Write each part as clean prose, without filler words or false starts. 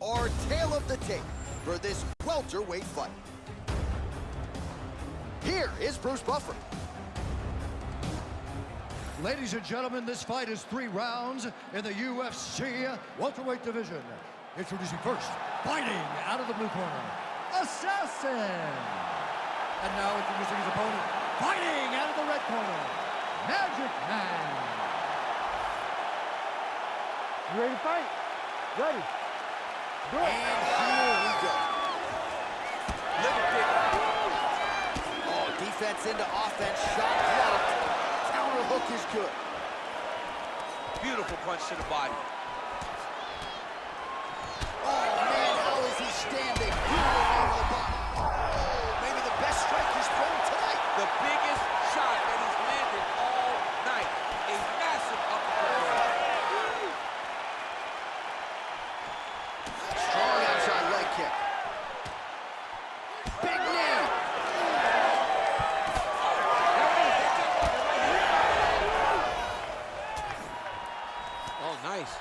our tale of the tape for this welterweight fight. Here is Bruce Buffer. Ladies and gentlemen, this fight is 3 rounds in the UFC welterweight division. Introducing first, fighting out of the blue corner, Assassin. And now introducing his opponent, fighting out of the red corner, Magic Man. You ready to fight? Ready. Go. And here we go. Little kick. Oh, defense into offense, shot blocked. Counter hook is good. Beautiful punch to the body. Oh man, how is he standing? Beautiful aim to the body. Oh, maybe the best strike he's thrown tonight. The biggest shot that he's landed all night. A massive uppercut. Strong outside leg kick. Big knee. Oh, nice.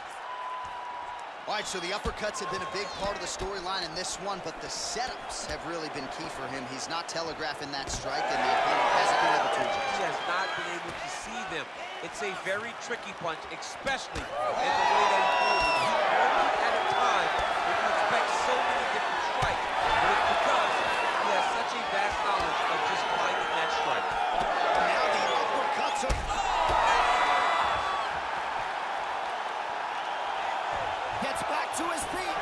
All right, so the uppercuts have been a big part of the storyline in this one, but the setups have really been key for him. He's not telegraphing that strike, and the opponent hasn't been able to adjust. He has not been able to see them. It's a very tricky punch, especially in the way that he throws it. He's one at a time when you expect so many different strikes, but it's because he has such a vast knowledge of just finding that strike. Now the uppercuts are... Gets back to his feet.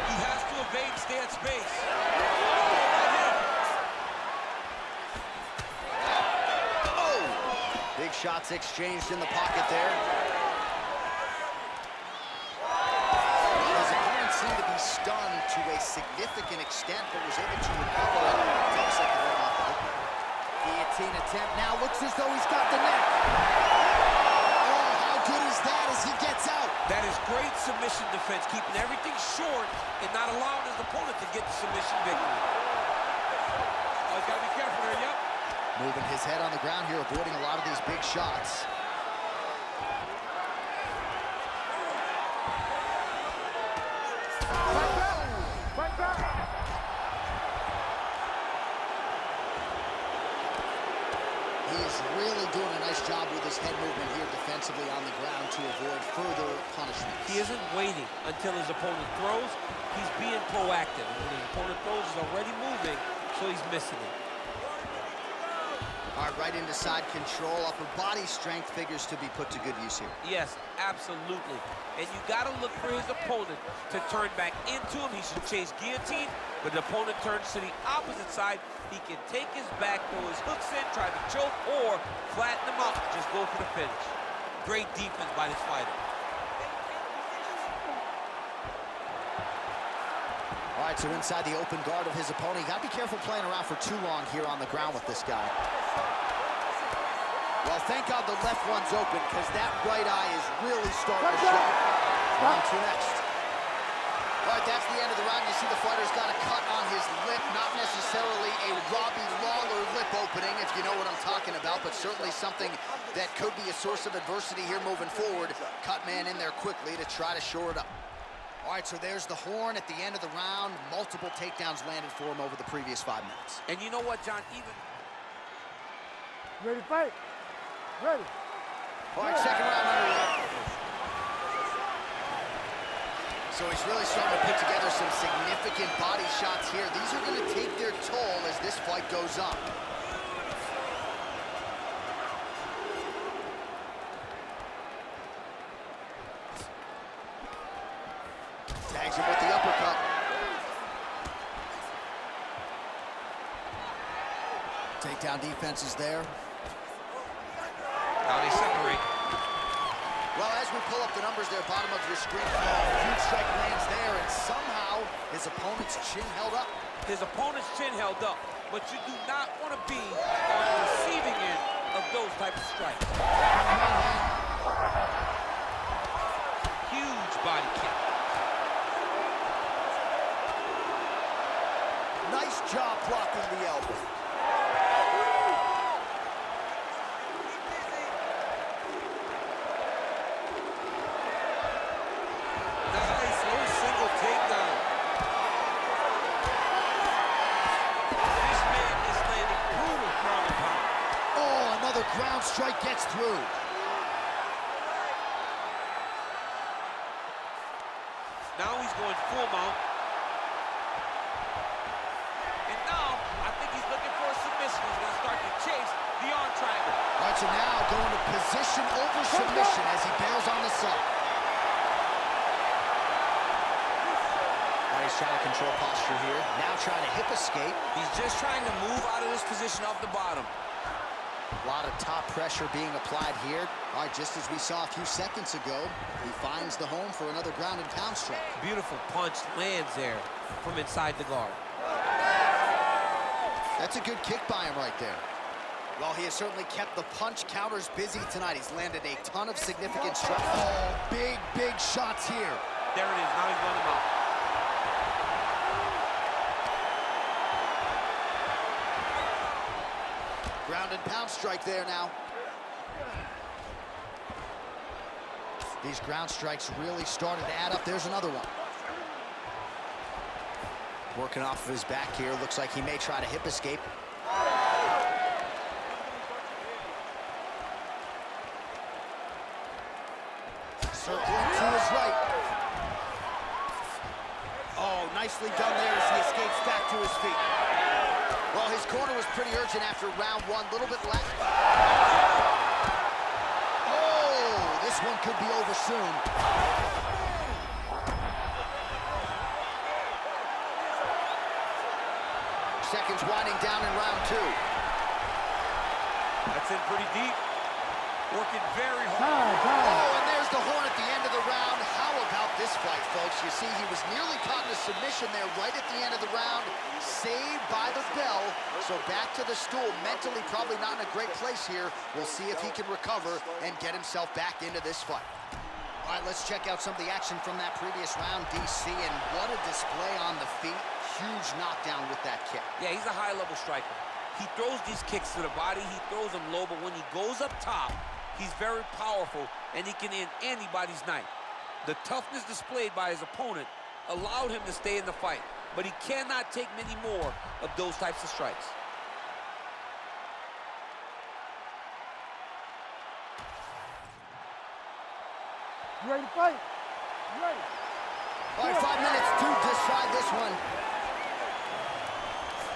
He has to evade, stay at space. Oh! Big shots exchanged in the pocket there. His opponent seemed to be stunned to a significant extent, but was able to recover it. Looks like he went off the hook. Guillotine attempt now. Looks as though he's got the neck. Oh, how good is that as he gets out? That is great submission defense, keeping everything short and not allowing his opponent to get the submission victory. Oh, he's got to be careful there, yep. Moving his head on the ground here, avoiding a lot of these big shots. Fight back. He is really doing a nice job with his head movement here defensively on the ground to avoid further punishment. He isn't waiting until his opponent throws. He's being proactive. And when his opponent throws, he's already moving, so he's missing it. All right, right into side control. Upper body strength figures to be put to good use here. Yes, absolutely. And you got to look for his opponent to turn back into him. He should chase guillotine, but the opponent turns to the opposite side. He can take his back, throw his hooks in, try to choke, or flatten him out, just go for the finish. Great defense by this fighter. All right, so inside the open guard of his opponent. You got to be careful playing around for too long here on the ground with this guy. Well, thank God the left one's open, because that right eye is really starting to show. On to next. All right, that's the end of the round. You see the fighter's got a cut on his lip. Not necessarily a Robbie Lawler lip opening, if you know what I'm talking about, but certainly something that could be a source of adversity here moving forward. Cut man in there quickly to try to shore it up. All right, so there's the horn at the end of the round. Multiple takedowns landed for him over the previous 5 minutes. And you know what, John? Even... Ready to fight? Ready. All right, second round underway. So he's really starting to put together some significant body shots here. These are going to take their toll as this fight goes on. Tags him with the uppercut. Takedown defense is there. Now they separate. Well, as we pull up the numbers there, bottom of your screen, huge strike lands there, and somehow his opponent's chin held up. His opponent's chin held up, but you do not want to be on the receiving end of those type of strikes. Huge body kick. Nice job blocking the elbow. ground strike gets through. Now he's going full mount. And now, I think he's looking for a submission. He's going to start to chase the arm triangle. All right, so now going to position over submission as he bails on the sub. All right, he's trying to control posture here. Now trying to hip escape. He's just trying to move out of this position off the bottom. A lot of top pressure being applied here. All right, just as we saw a few seconds ago, he finds the home for another ground and pound strike. Beautiful punch lands there from inside the guard. That's a good kick by him right there. Well, he has certainly kept the punch counters busy tonight. He's landed a ton of significant strikes. Oh, big, big shots here. There it is. Now he's running out. Ground and pound strike there now. These ground strikes really started to add up. There's another one. Working off of his back here. Looks like he may try to hip escape. Circling to his right. Oh, nicely done there as he escapes back to his feet. Well, his corner was pretty urgent after round one. A little bit left. Oh, this one could be over soon. Seconds winding down in round two. That's in pretty deep. Working very hard. Oh, and there's the horn at the end of the round. How about this fight, folks? You see, he was nearly caught in a submission there right at the end of the round. Saved by the bell. So back to the stool. Mentally probably not in a great place here. We'll see if he can recover and get himself back into this fight. All right, let's check out some of the action from that previous round, DC. And what a display on the feet. Huge knockdown with that kick. Yeah, he's a high-level striker. He throws these kicks to the body. He throws them low, but when he goes up top, he's very powerful, and he can end anybody's night. The toughness displayed by his opponent allowed him to stay in the fight, but he cannot take many more of those types of strikes. You ready to fight? You ready? All right, 5 minutes to decide this one.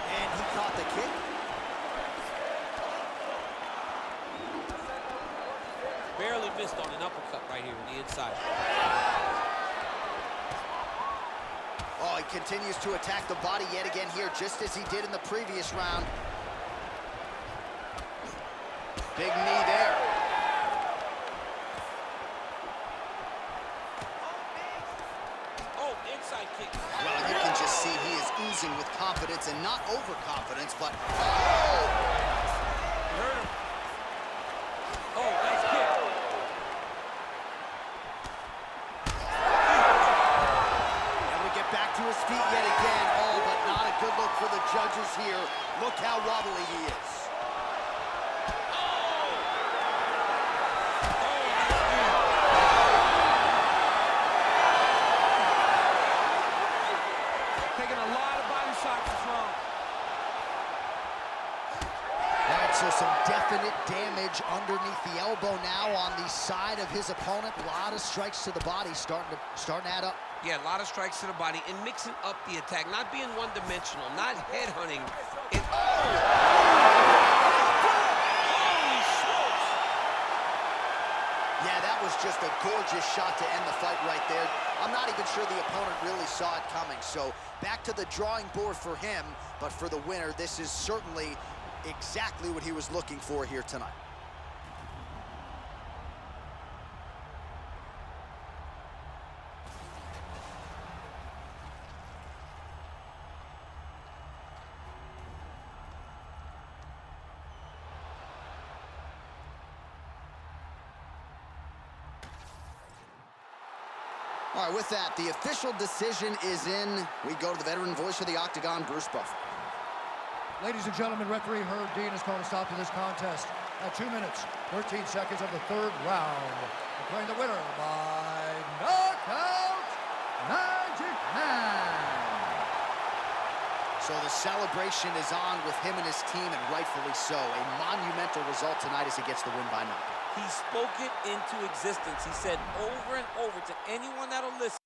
And he caught the kick. Barely missed on an uppercut right here on the inside. Oh, he continues to attack the body yet again here, just as he did in the previous round. Big knee there. Oh, inside kick. Well, you can just see he is oozing with confidence and not overconfidence, but oh! You heard him. Oh, nice kick. And we get back to his feet yet again. Oh, but not a good look for the judges here. Look how wobbly he is. Taking a lot of body shots this round. All right, so some definite damage underneath the elbow now on the side of his opponent. A lot of strikes to the body starting to add up. Yeah, a lot of strikes to the body and mixing up the attack, not being one-dimensional, not headhunting. And holy smokes! Yeah, that was just a gorgeous shot to end the fight right there. I'm not even sure the opponent really saw it coming. So back to the drawing board for him, but for the winner, this is certainly exactly what he was looking for here tonight. All right, with that, the official decision is in. We go to the veteran voice of the Octagon, Bruce Buffer. Ladies and gentlemen, referee Herb Dean has called a stop to this contest at 2 minutes, 13 seconds of the third round. Declaring the winner by knockout, Magic Man. So the celebration is on with him and his team, and rightfully so. A monumental result tonight as he gets the win by 9. He spoke it into existence. He said over and over to anyone that'll listen.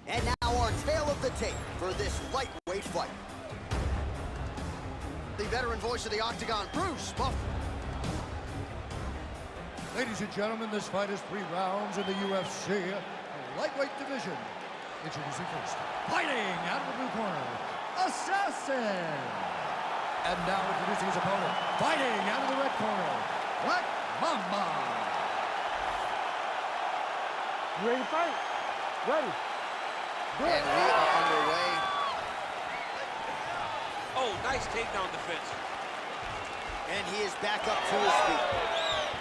And now our tale of the tape for this lightweight fight. The veteran voice of the Octagon, Bruce Buffer. Ladies and gentlemen, this fight is 3 rounds in the UFC lightweight division. Introducing first, fighting out of the blue corner, Assassin. And now introducing his opponent, fighting out of the red corner, Black Mamba. You ready to fight? Ready. And we are underway. Oh, nice takedown defense. And he is back up to his feet.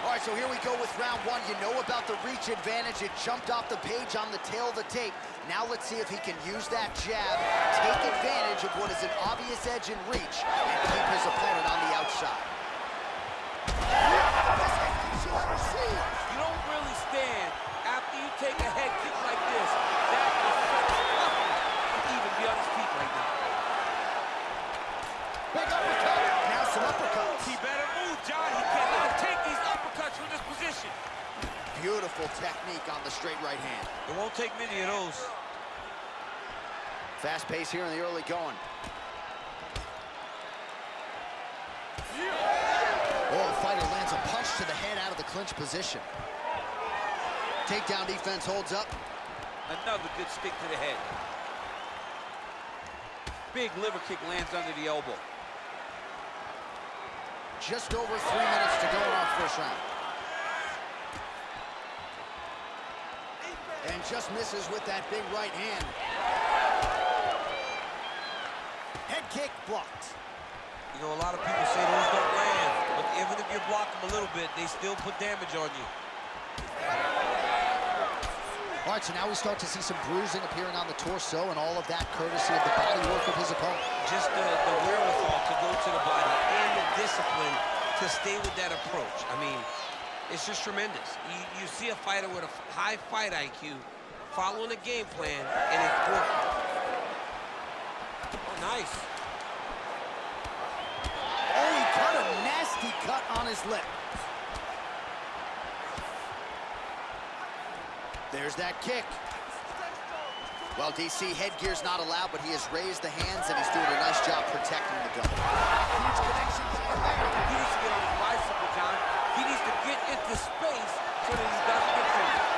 All right, so here we go with round 1. You know about the reach advantage. It jumped off the page on the tail of the tape. Now let's see if he can use that jab, take advantage of what is an obvious edge in reach, and keep his opponent on the outside. You don't really stand after you take a head kick like this. That is such toughness to even be on his feet right now. Big uppercut. Now some uppercuts. He better move, John. He cannot take these uppercuts from this position. Beautiful technique on the straight right hand. It won't take many of those. Fast pace here in the early going. Oh, the fighter lands a punch to the head out of the clinch position. Takedown defense holds up. Another good stick to the head. Big liver kick lands under the elbow. Just over 3 minutes to go in our first round. And just misses with that big right hand. Head kick blocked. You know, a lot of people say those don't land, but even if you block them a little bit, they still put damage on you. All right, so now we start to see some bruising appearing on the torso, and all of that courtesy of the body work of his opponent. Just the wherewithal to go to the body and the discipline to stay with that approach. I mean, it's just tremendous. You see a fighter with a high fight IQ following a game plan, and it's working. Oh, nice. Oh, he cut a nasty cut on his lip. There's that kick. Well, DC, headgear's not allowed, but he has raised the hands, and he's doing a nice job protecting the gun. Huge connections in there. He needs to get on his bicycle, John. He needs to get into space so that he doesn't get finished.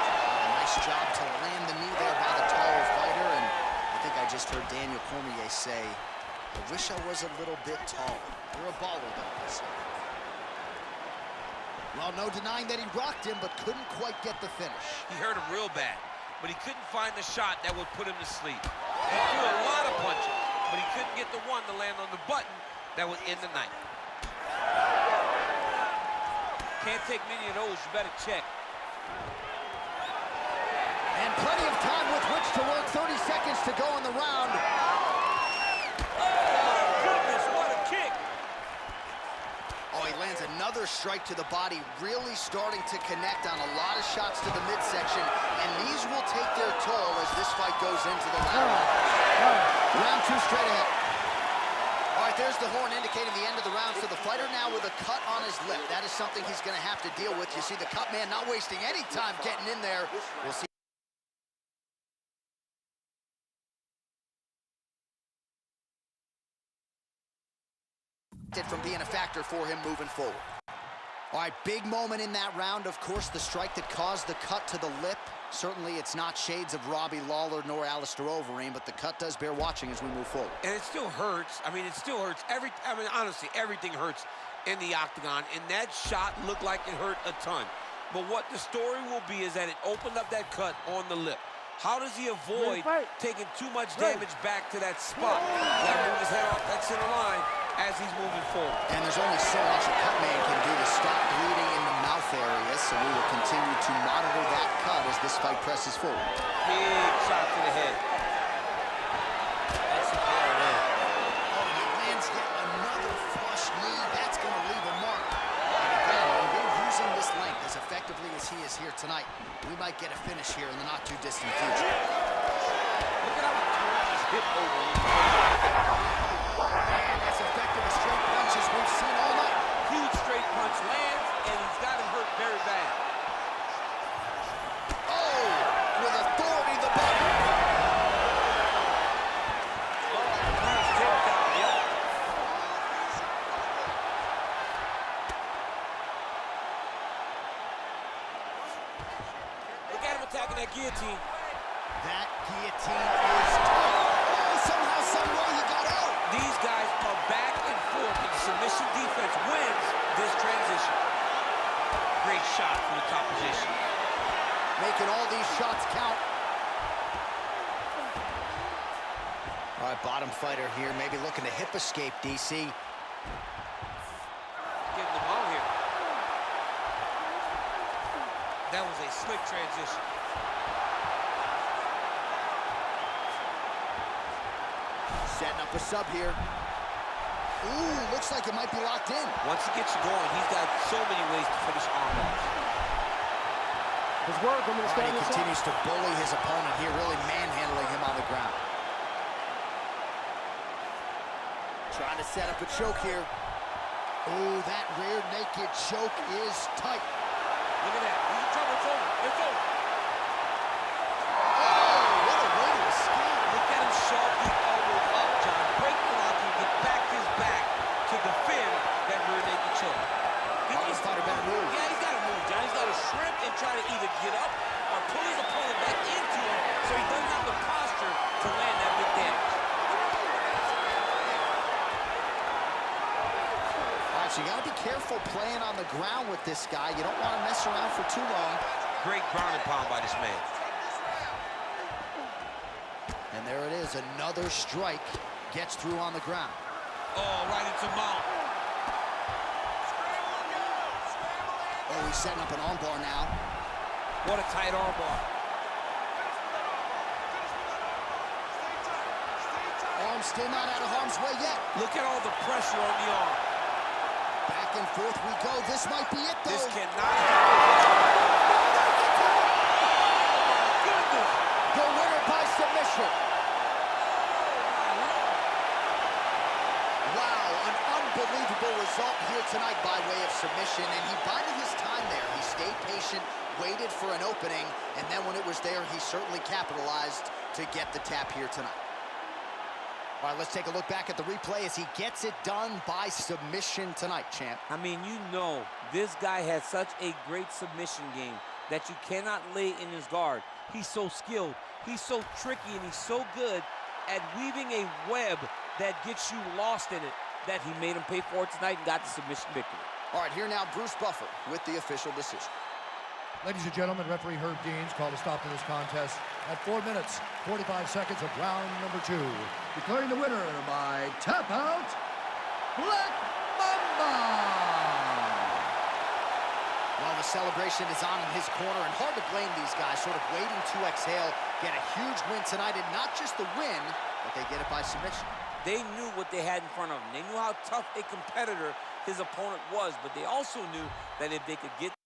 Nice job to land the knee there by the taller fighter, and I think I just heard Daniel Cormier say, I wish I was a little bit taller. You're a baller, though, DC. Well, no denying that he rocked him, but couldn't quite get the finish. He hurt him real bad, but he couldn't find the shot that would put him to sleep. He threw a lot of punches, but he couldn't get the one to land on the button that would end the night. Can't take many of those, you better check. And plenty of time with which to work. 30 seconds to go in the round. Oh, my goodness, what a kick! Oh, he lands another strike to the body, really starting to connect on a lot of shots to the midsection, and these will take their toll as this fight goes into the round. Round two straight ahead. All right, there's the horn indicating the end of the round, so the fighter now with a cut on his lip. That is something he's going to have to deal with. You see the cut man not wasting any time getting in there. We'll see. From being a factor for him moving forward. All right, big moment in that round. Of course, the strike that caused the cut to the lip. Certainly, it's not shades of Robbie Lawler nor Alistair Overeem, but the cut does bear watching as we move forward. And it still hurts. I mean, it still hurts. Honestly, everything hurts in the octagon, and that shot looked like it hurt a ton. But what the story will be is that it opened up that cut on the lip. How does he avoid taking too much damage back to that spot? Got to move his head off that center line as he's moving forward. And there's only so much a cut man can do to stop bleeding in the mouth area, so we will continue to monitor that cut as this fight presses forward. Big shot to the head. That's some power there. Oh, he lands yet another flush knee. That's going to leave a mark. And again, when you're using this length as effectively as he is here tonight, we might get a finish here in the not-too-distant future. Look at how he turns his hip over. And as effective as straight punches we've seen all night. Huge straight punch lands, and he's got him hurt very bad. Oh, with authority, the body. Oh, nice takedown, yep. Look at him attacking that guillotine. That guillotine is tough. Oh, somehow, someway, he got out. These guys are back and forth, and submission defense wins this transition. Great shot from the top position. Making all these shots count. All right, bottom fighter here, maybe looking to hip escape, DC. Getting the ball here. That was a slick transition. Setting up a sub here. Ooh, looks like it might be locked in. Once he gets you going, he's got so many ways to finish armbars. His work, I'm going to All right, stand he this up. continues to bully his opponent here, really manhandling him on the ground. Trying to set up a choke here. Ooh, that rear naked choke is tight. Look at that. He's in trouble. It's over. It's over. Oh, what a way to escape. Look at him shove the elbow up, John. Break the lock and get back his back to defend that rear naked choke. He Oh, needs this fighter better move. Yeah, he's got to move, John. He's got to shrimp and try to either get up or pull his opponent back into him so he doesn't have the posture to land that big damage. All right, so you got to be careful playing on the ground with this guy. You don't want to mess around for too long. Great ground and pound by this man. And there it is, another strike gets through on the ground. Oh, right into mount. Oh, he's setting up an armbar now. What a tight armbar. arm, still not out of harm's way yet. Look at all the pressure on the arm. Back and forth we go. This might be it, though. This cannot happen. Oh, my goodness. The winner by submission. Wow, an unbelievable result here tonight by way of submission, and he bided his time there. He stayed patient, waited for an opening, and then when it was there, he certainly capitalized to get the tap here tonight. All right, let's take a look back at the replay as he gets it done by submission tonight, champ. I mean, you know, this guy has such a great submission game that you cannot lay in his guard. He's so skilled, he's so tricky, and he's so good at weaving a web that gets you lost in it that he made him pay for it tonight and got the submission victory. All right, here now Bruce Buffer with the official decision. Ladies and gentlemen, referee Herb Deans called a stop to this contest at 4 minutes, 45 seconds of round number 2. Declaring the winner by tap out, Black Mamba! Well, the celebration is on in his corner, and hard to blame these guys, sort of waiting to exhale, get a huge win tonight, and not just the win, but they get it by submission. They knew what they had in front of them. They knew how tough a competitor his opponent was, but they also knew that if they could get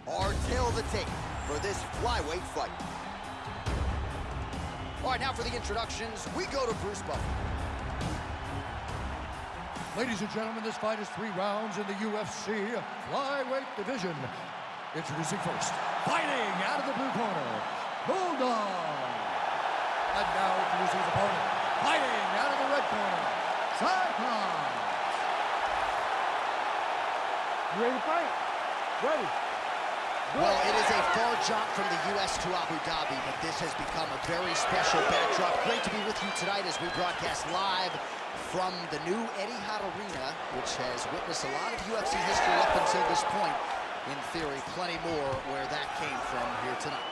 Our tail of the tape for this flyweight fight. All right, now for the introductions, we go to Bruce Buffer. Ladies and gentlemen, this fight is 3 rounds in the UFC flyweight division. Introducing first, fighting out of the blue corner, Bulldog. And now introducing his opponent, fighting out of the red corner, Cyclops. You ready to fight? Ready. Well, it is a far jump from the U.S. to Abu Dhabi, but this has become a very special backdrop. Great to be with you tonight as we broadcast live from the new Etihad Arena, which has witnessed a lot of UFC history up until this point. In theory, plenty more where that came from here tonight.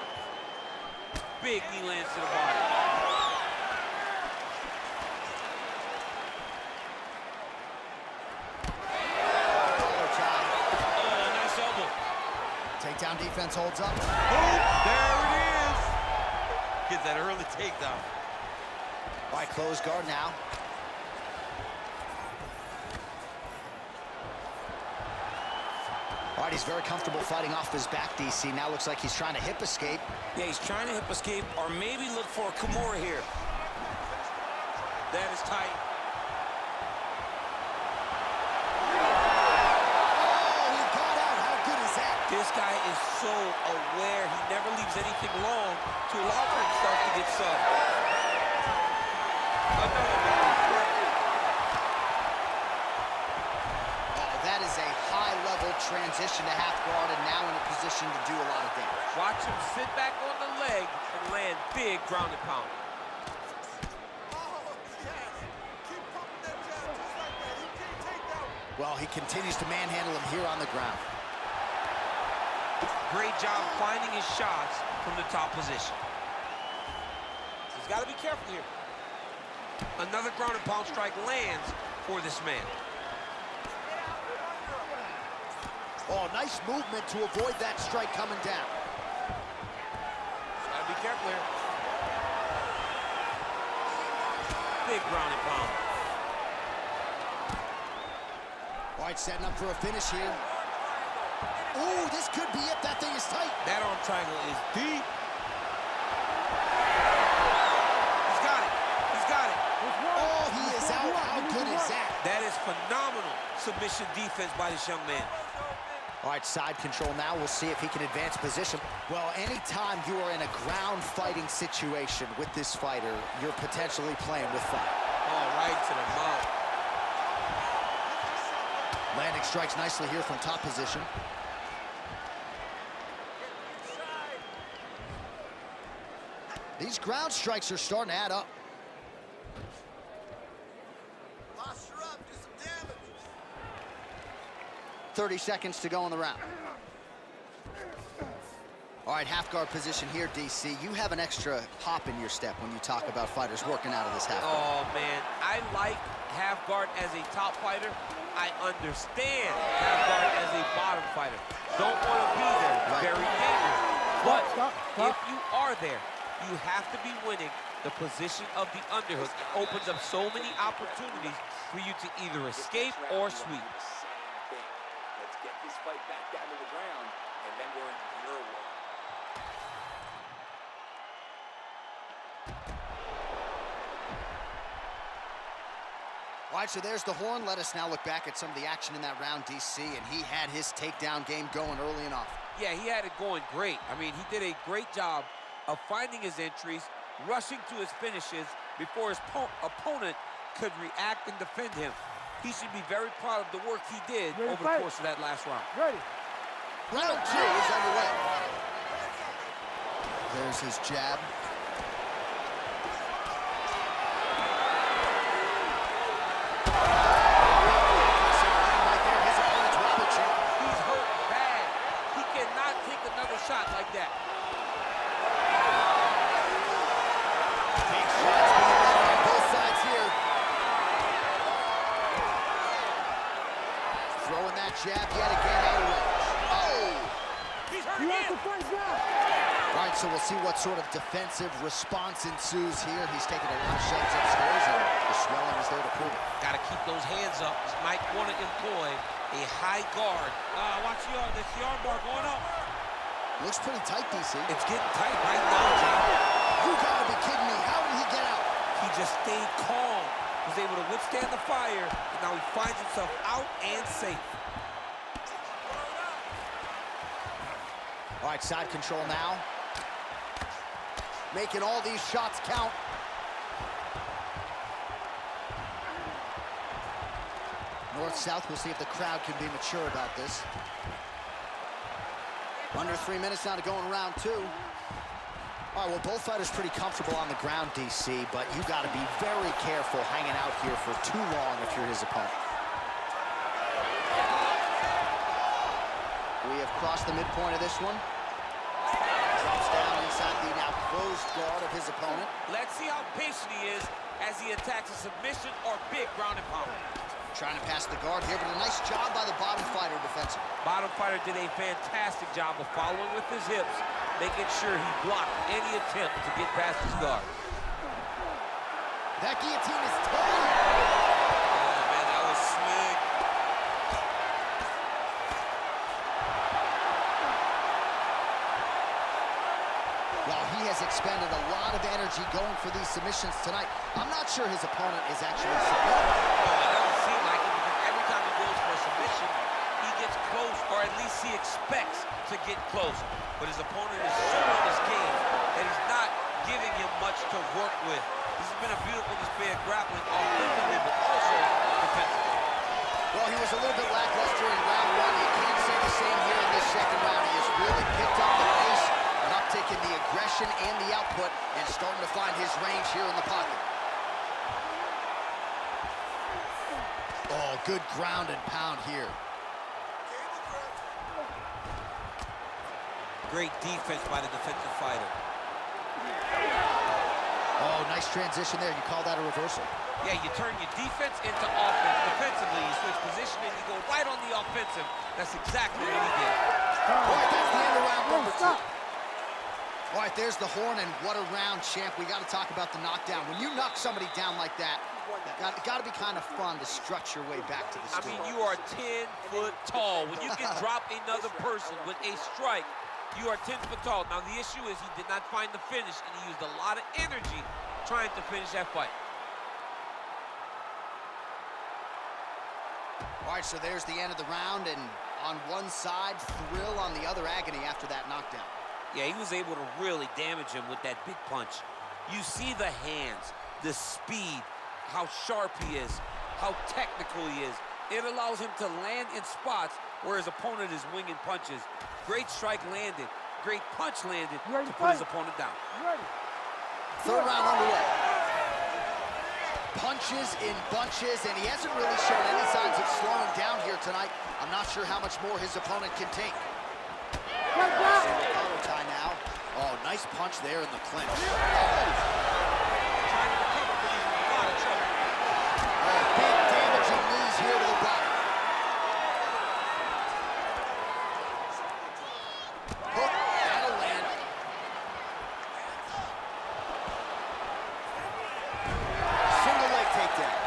Big knee lands to the body. Collar tie. Oh, nice elbow. Takedown defense holds up. Boom, there it is. Gets that early takedown. All right, closed guard now. All right, he's very comfortable fighting off his back, DC. Now looks like he's trying to hip escape. Yeah, he's trying to hip escape or maybe look for a Kimura here. That is tight. Oh, he got out. How good is that? This guy is so aware. He never leaves anything long to allow for himself to get subbed. That is a high-level transition to half guard and now in a position to do a lot of damage. Watch him sit back on the leg and land big ground and pound. Well, he continues to manhandle him here on the ground. Great job finding his shots from the top position. He's got to be careful here. Another ground and pound strike lands for this man. Oh, nice movement to avoid that strike coming down. Gotta be careful here. Big ground and pound. All right, setting up for a finish here. Ooh, this could be it. That thing is tight. That arm triangle is deep. He's got it. He's got it. Oh, he is out. How good is that? That is phenomenal submission defense by this young man. All right, side control now. We'll see if he can advance position. Well, anytime you are in a ground fighting situation with this fighter, you're potentially playing with fire. Oh, right to the mouth. Landing strikes nicely here from top position. These ground strikes are starting to add up. Posture up, do some damage. 30 seconds to go in the round. All right, half guard position here, DC. You have an extra hop in your step when you talk about fighters working out of this half guard. Oh, man, I like half guard as a top fighter. I understand half guard as a bottom fighter. Don't want to be there. Right. Very dangerous. But Stop. if you are there, you have to be winning the position of the underhook. It opens up so many opportunities for you to either escape or sweep. Let's get this fight back down to the ground, and then we're in your world. All right, so there's the horn. Let us now look back at some of the action in that round, DC, and he had his takedown game going early and often. Yeah, he had it going great. I mean, he did a great job of finding his entries, rushing to his finishes before his opponent could react and defend him. He should be very proud of the work he did over the course of that last round. Ready. Round 2 is underway. There's his jab. He's hurt bad. He cannot take another shot like that. Big shots being landed on both sides here. Throwing that jab yet again out of range. Oh! He's hurt You have again. to fight now. All right, so we'll see what sort of defensive response ensues here. He's taking a lot of shots upstairs, and the swelling is there to prove it. Got to keep those hands up. He might want to employ a high guard. Watch the arm. That's the arm bar going up. Looks pretty tight, DC. It's getting tight right now, John. You gotta be kidding me. How did he get out? He just stayed calm. Was able to withstand the fire, and now he finds himself out and safe. All right, side control now. Making all these shots count. North-south, we'll see if the crowd can be mature about this. Under 3 minutes now to go in round 2. All right, well, both fighters pretty comfortable on the ground, DC, but you got to be very careful hanging out here for too long if you're his opponent. We have crossed the midpoint of this one. Drops down inside the now closed guard of his opponent. Let's see how patient he is as he attacks a submission or big ground and pound. Trying to pass the guard here, but a nice job by the bottom fighter defensively. Bottom fighter did a fantastic job of following with his hips, making sure he blocked any attempt to get past his guard. That guillotine is tight. Oh, man, that was slick. Well, he has expended a lot of energy going for these submissions tonight. I'm not sure his opponent is actually submitted. Oh, it doesn't seem like it because every time he goes for a submission, he gets close, or at least he expects to get close. But his opponent is so on his game that he's not giving him much to work with. This has been a beautiful display of grappling offensively, but also defensively. Well, he was a little bit lackluster in round 1. You can't say the same here in this second round. He has really picked up the pace, an uptick in the aggression and the output, and starting to find his range here in the pocket. Oh, good ground and pound here. Great defense by the defensive fighter. Oh, nice transition there. You call that a reversal? Yeah, you turn your defense into offense. Defensively, you switch position and you go right on the offensive. That's exactly what he did. All right, that's the end of round number 2. Stop. All right, there's the horn, and what a round, champ. We got to talk about the knockdown. When you knock somebody down like that, got to be kind of fun to strut your way back to the I stool. mean, you are 10 foot tall. When you can drop another person with a strike, you are 10 foot tall. Now, the issue is he did not find the finish, and he used a lot of energy trying to finish that fight. All right, so there's the end of the round, and on one side, thrill, on the other, agony after that knockdown. Yeah, he was able to really damage him with that big punch. You see the hands, the speed, how sharp he is, how technical he is. It allows him to land in spots where his opponent is winging punches. Great strike landed, great punch landed to put his opponent down. Third round underway. Punches in bunches, and he hasn't really shown any signs of slowing down here tonight. I'm not sure how much more his opponent can take. Single tie now. Oh, nice punch there in the clinch. Trying to recover, but he's in a lot of trouble. Oh, big damaging knees here to the body. Hook, that'll land. Single leg takedown.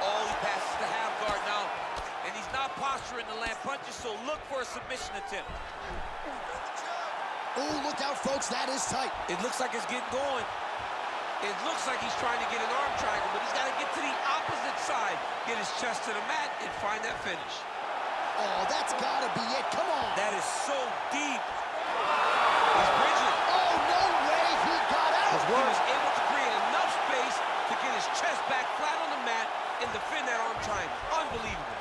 Oh, he passes the half guard now. And he's not posturing to land punches, so look for a submission attempt. Oh, look out, folks, that is tight. It looks like it's getting going. It looks like he's trying to get an arm triangle, but he's got to get to the opposite side, get his chest to the mat, and find that finish. Oh, that's gotta be it, come on. That is so deep. He's bridging. Oh, no way, he got out. He was able to create enough space to get his chest back flat on the mat and defend that arm triangle. Unbelievable.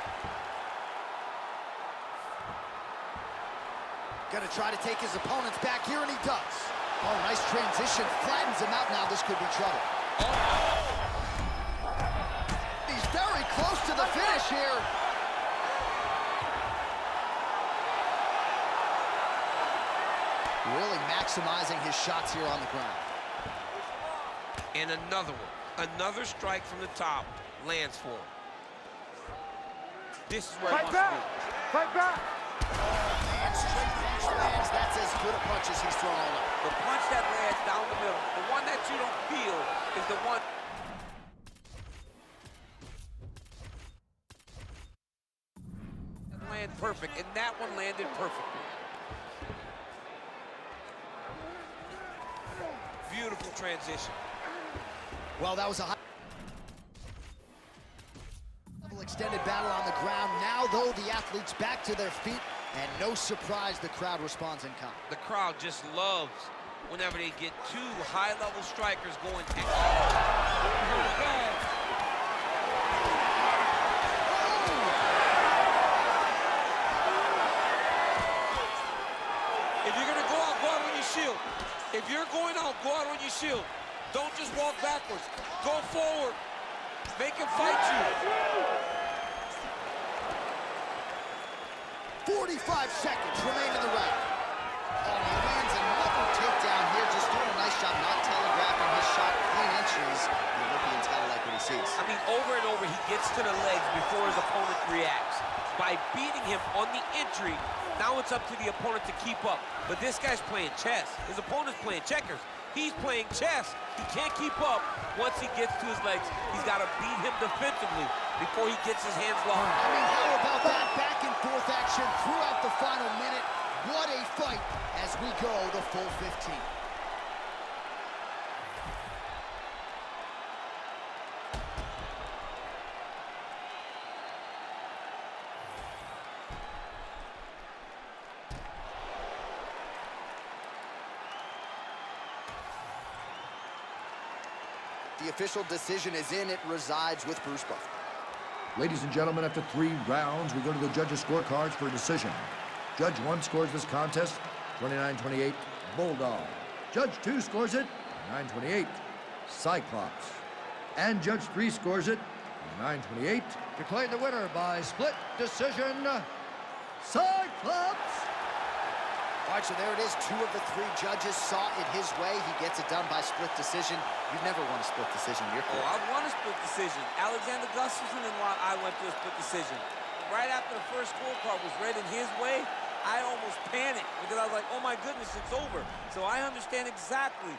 Gonna try to take his opponents back here, and he does. Oh, nice transition. Flattens him out now. This could be trouble. He's very close to the finish here. Really maximizing his shots here on the ground. And another one. Another strike from the top lands for him. This is where he wants to be. Fight back! And straight punch lands. That's as good a punch as he's thrown all night. The punch that lands down the middle, the one that you don't feel, is the one. That land perfect, and that one landed perfectly. Beautiful transition. Well, that was a high level extended battle on the ground. Now, though, the athletes back to their feet, and no surprise, the crowd responds in kind. The crowd just loves whenever they get two high-level strikers going extra. If you're gonna go out on your shield. If you're going out, go out on your shield. Don't just walk backwards. Go forward. Make him fight you. 45 seconds remain in the round. Oh, he lands another takedown here, just doing a nice job, not telegraphing his shot, clean entries. The Olympian's gotta like what he sees. I mean, over and over, he gets to the legs before his opponent reacts. By beating him on the entry, now it's up to the opponent to keep up. But this guy's playing chess. His opponent's playing checkers. He's playing chess. He can't keep up. Once he gets to his legs, he's got to beat him defensively before he gets his hands locked. I mean, how about that back and forth action throughout the final minute? What a fight as we go the full 15. The official decision is in. It resides with Bruce Buffer. Ladies and gentlemen, after 3 rounds, we go to the judges' scorecards for a decision. Judge 1 scores this contest 29-28, Bulldog. Judge 2 scores it 9-28, Cyclops. And Judge 3 scores it 9-28. Declared the winner by split decision, Cyclops. All right, so there it is. 2 of the 3 judges saw it his way. He gets it done by split decision. You've never won a split decision in your career. Oh, I won a split decision. Alexander Gustafsson and I went to a split decision. Right after the first scorecard was read in his way, I almost panicked because I was like, oh my goodness, it's over. So I understand exactly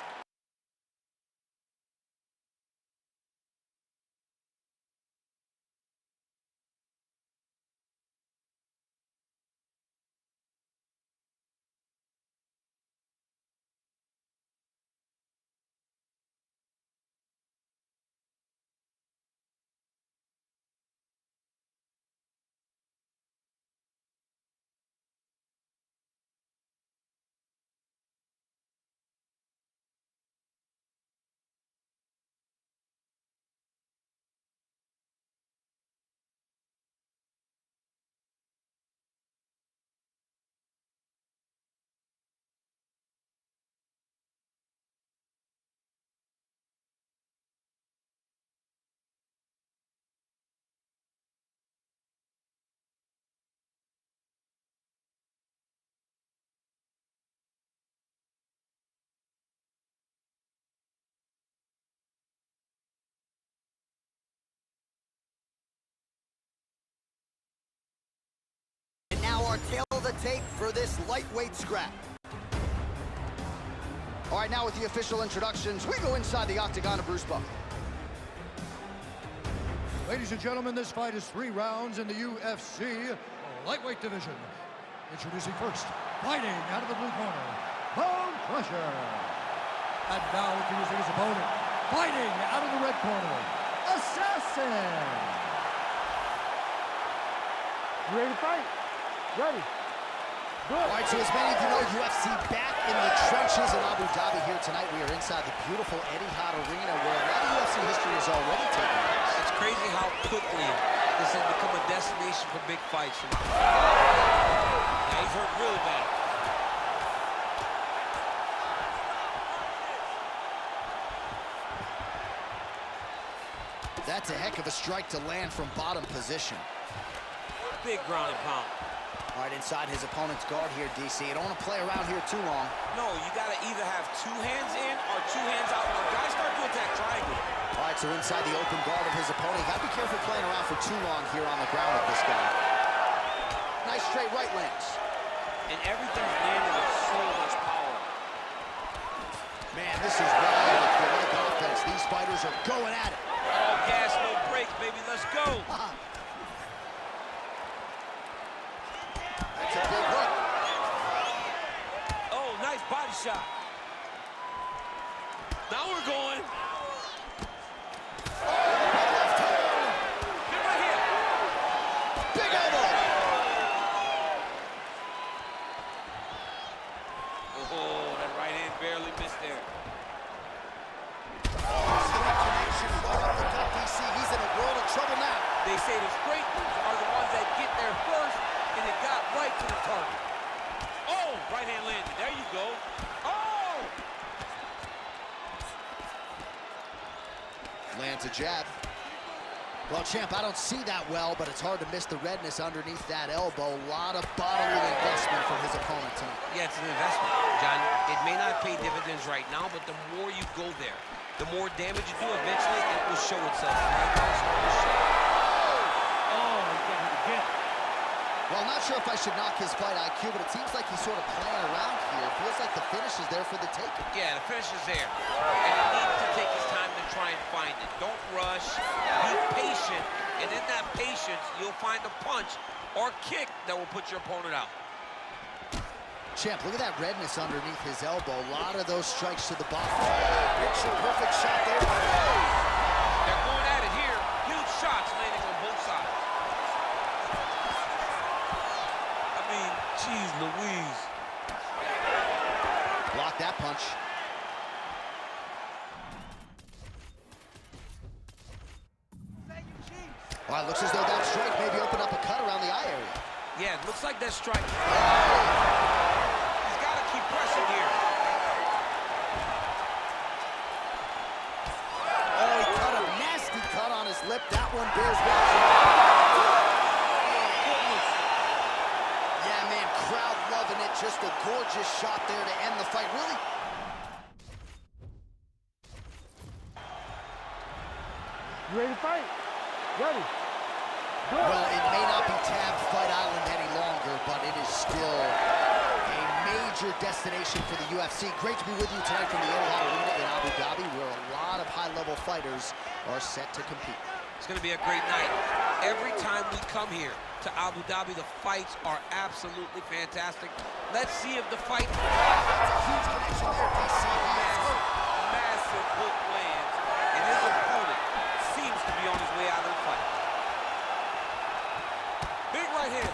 the tape for this lightweight scrap. All right, now with the official introductions, we go inside the octagon of Bruce Buffer. Ladies and gentlemen, this fight is 3 rounds in the UFC lightweight division. Introducing first, fighting out of the blue corner, Bone Crusher. And now introducing his opponent, fighting out of the red corner, Assassin. You ready to fight? Ready. Good. All right, so as many of you know, UFC back in the trenches in Abu Dhabi here tonight. We are inside the beautiful Etihad Arena where a lot of UFC history has already taken place. It's crazy how quickly this has become a destination for big fights. Yeah, he's hurt really bad. That's a heck of a strike to land from bottom position. Big ground and pound. All right, inside his opponent's guard here, DC. You don't want to play around here too long. No, you got to either have 2 hands in or 2 hands out. When guys start to attack triangle. All right, so inside the open guard of his opponent. You got to be careful playing around for too long here on the ground with this guy. Nice straight right lands. And everything's landing with so much power. Man, this is wild with the leg offense. These fighters are going at it. Oh, gas, no brakes, baby. Let's go. That's a big hook. Oh, nice body shot. Now we're going. Get right here. Big elbow. Oh, that right hand barely missed there. Connection right up the gut, DC. He's in a world of trouble now. They say the straight moves are the ones that get there first, and it got right to the target. Oh, right hand landed. There you go. Oh! Lands a jab. Well, champ, I don't see that well, but it's hard to miss the redness underneath that elbow. A lot of bodily investment from his opponent tonight. Yeah, it's an investment, John. It may not pay dividends right now, but the more you go there, the more damage you do, eventually it will show itself. Right now, it's starting to show. Oh, he got hit again. Well, I'm not sure if I should knock his fight IQ, but it seems like he's sort of playing around here. It feels like the finish is there for the taking. Yeah, the finish is there. And he needs to take his time to try and find it. Don't rush. Be patient. And in that patience, you'll find a punch or kick that will put your opponent out. Champ, look at that redness underneath his elbow. A lot of those strikes to the body. Picture perfect shot there. They're going at it here. Huge shots landing on both sides. I mean, geez Louise. Block that punch. All right, looks as though that strike maybe opened up a cut around the eye area. Yeah, it looks like that strike. He's got to keep pressing here. Oh, he cut a nasty cut on his lip. That one bears watching. Yeah, man, crowd loving it. Just a gorgeous shot there to end the fight. Really? You ready to fight? Ready. Good. Well, it may not be tabbed Fight Island any longer, but it is still a major destination for the UFC. Great to be with you tonight from the Etihad Arena in Abu Dhabi, where a lot of high-level fighters are set to compete. It's going to be a great night. Every time we come here to Abu Dhabi, the fights are absolutely fantastic. Let's see if the fight... That's a huge connection there, DC. Massive hook lands, and his opponent seems to be on his way out of the fight. Big right hand.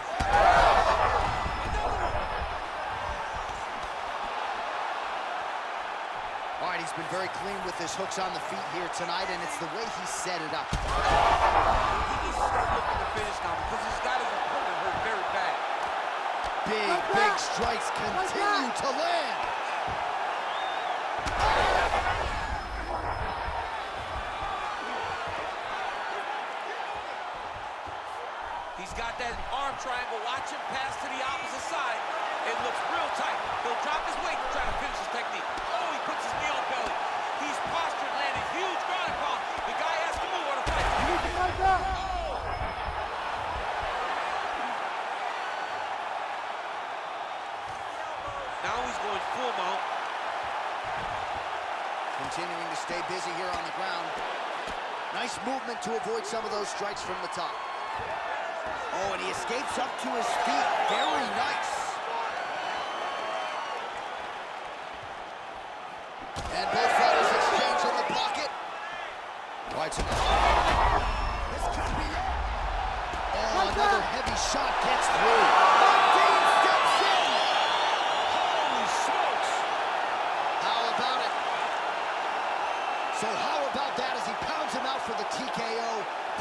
All right, he's been very clean with his hooks on the feet here tonight, and it's the way he set it up. He needs to start looking to finish now because he's got his opponent hurt very bad. Big strikes continue to land. He's got that arm triangle. Watch him pass to the opposite side. It looks real tight. He'll drop his weight to try to finish his technique. Oh, he puts his knee on belly. He's postured, landing huge ground and pound. The guy has to move on a fight. You need to fight that. continuing to stay busy here on the ground. Nice movement to avoid some of those strikes from the top. Oh, and he escapes up to his feet. Very nice. And both fighters exchange in the pocket. Right to this could be it. Oh, another heavy shot gets through. Dean steps in. Holy smokes. How about it? So how about that as he pounds him out for the TKO?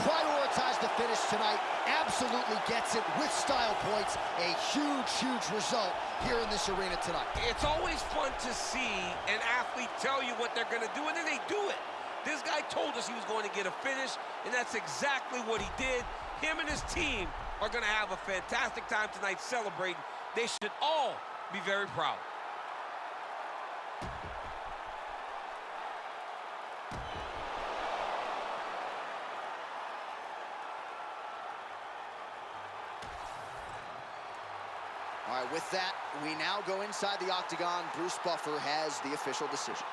Prioritized the finish tonight. Absolutely gets it with style points. A huge, huge result here in this arena tonight. It's always fun to see an athlete tell you what they're going to do, and then they do it. This guy told us he was going to get a finish, and that's exactly what he did. Him and his team are going to have a fantastic time tonight celebrating. They should all be very proud. All right, with that, we now go inside the octagon. Bruce Buffer has the official decision.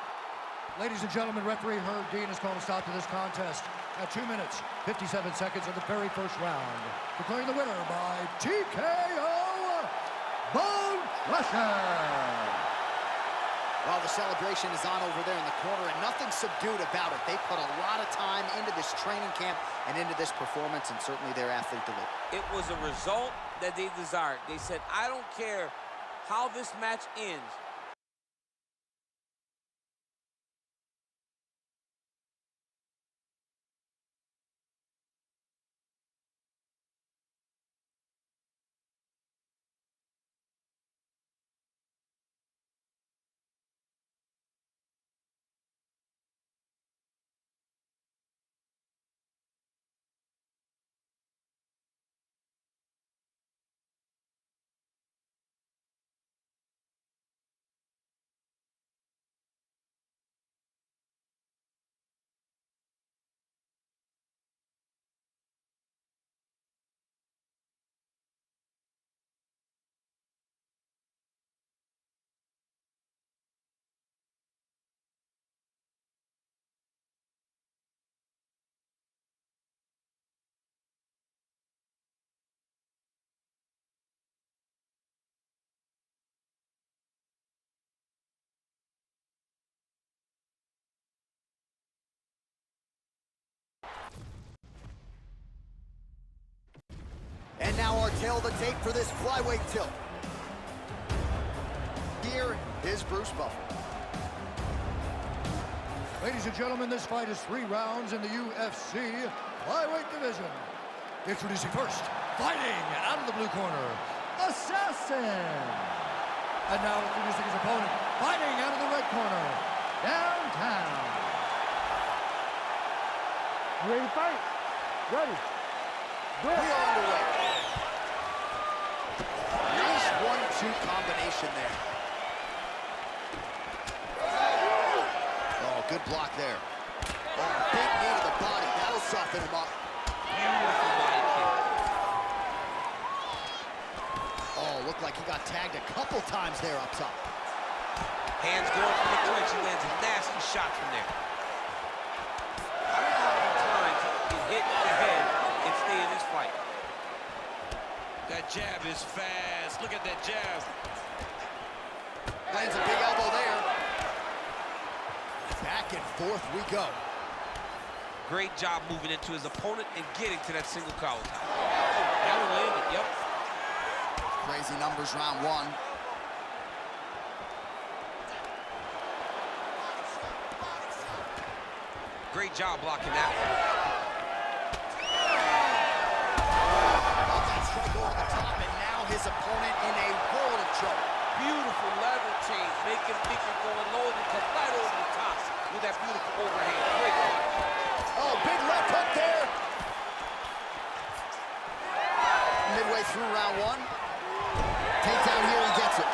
Ladies and gentlemen, referee Herb Dean has called a stop to this contest at 2 minutes, 57 seconds of the very first round. Declaring the winner by TKO, Bone Crusher. Well, the celebration is on over there in the corner, and nothing subdued about it. They put a lot of time into this training camp and into this performance, and certainly their athlete delivered. It was a result that they desired. They said, I don't care how this match ends. And now our tail of the tape for this flyweight tilt. Here is Bruce Buffer. Ladies and gentlemen, this fight is 3 rounds in the UFC flyweight division. Introducing first, fighting out of the blue corner, Assassin. And now introducing his opponent, fighting out of the red corner, Downtown. You ready to fight? Ready. We are underway. Nice 1-2 combination there. Oh, good block there. Oh, big knee to the body. That'll soften him up. Beautiful body kick. Oh, looked like he got tagged a couple times there up top. Hands going from the clinch. He lands a nasty shot from there. I don't know how many times he can hit the head and stay in this fight. That jab is fast. Look at that jab. Lands a big elbow there. Back and forth we go. Great job moving into his opponent and getting to that single collar tie. Oh, that one landed, yep. Crazy numbers round 1. Great job blocking that one. That strike over the top, and now his opponent in a world of trouble. Beautiful level change, make him think you're going low and come right over the top with that beautiful overhand. Great watch. Oh, big left hook there. Midway through round 1. Takedown here, he gets it.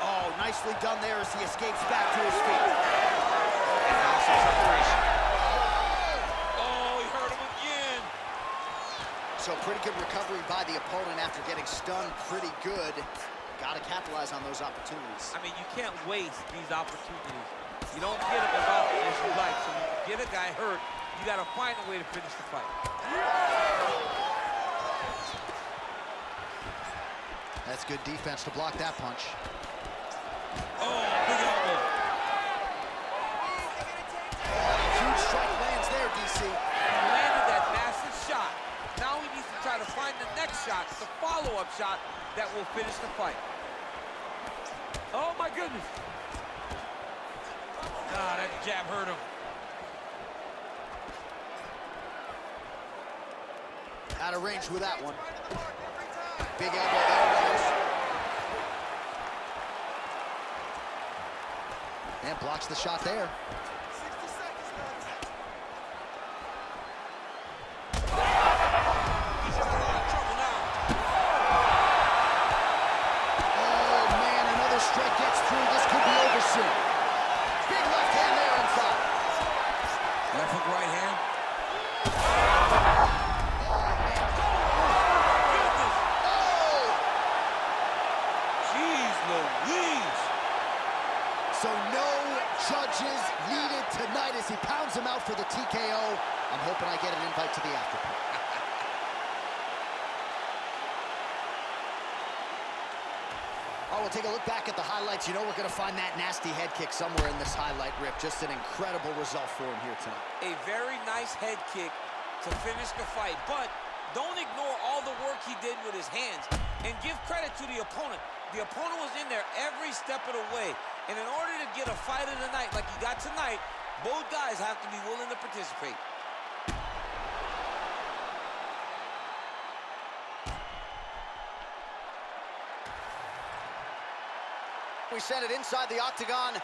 Oh, nicely done there as he escapes back to his feet. And now some separation. Oh, he hurt him again. So pretty good recovery by the opponent after getting stunned pretty good. Got to capitalize on those opportunities. I mean, you can't waste these opportunities. You don't get them as often as you like. So when you get a guy hurt, you got to find a way to finish the fight. That's good defense to block that punch. Oh, big elbow. Huge strike lands there, DC. He landed that massive shot. Now he needs to try to find the next shot, the follow-up shot that will finish the fight. Oh, my goodness. Ah, that jab hurt him. Out of range with that one. Big elbow there, Rose. And blocks the shot there. He's in a lot of trouble now. Oh, man, another strike gets through. This could be over soon. Big left hand there inside. Left hook, right hand. Jeez Louise. So no judges needed tonight as he pounds him out for the TKO. I'm hoping I get an invite to the after party. Oh, we'll take a look back at the highlights. You know we're going to find that nasty head kick somewhere in this highlight rip. Just an incredible result for him here tonight. A very nice head kick to finish the fight, but don't ignore all the work he did with his hands and give credit to the opponent. The opponent was in there every step of the way, and in order to get a fight of the night like you got tonight, both guys have to be willing to participate. We send it inside the octagon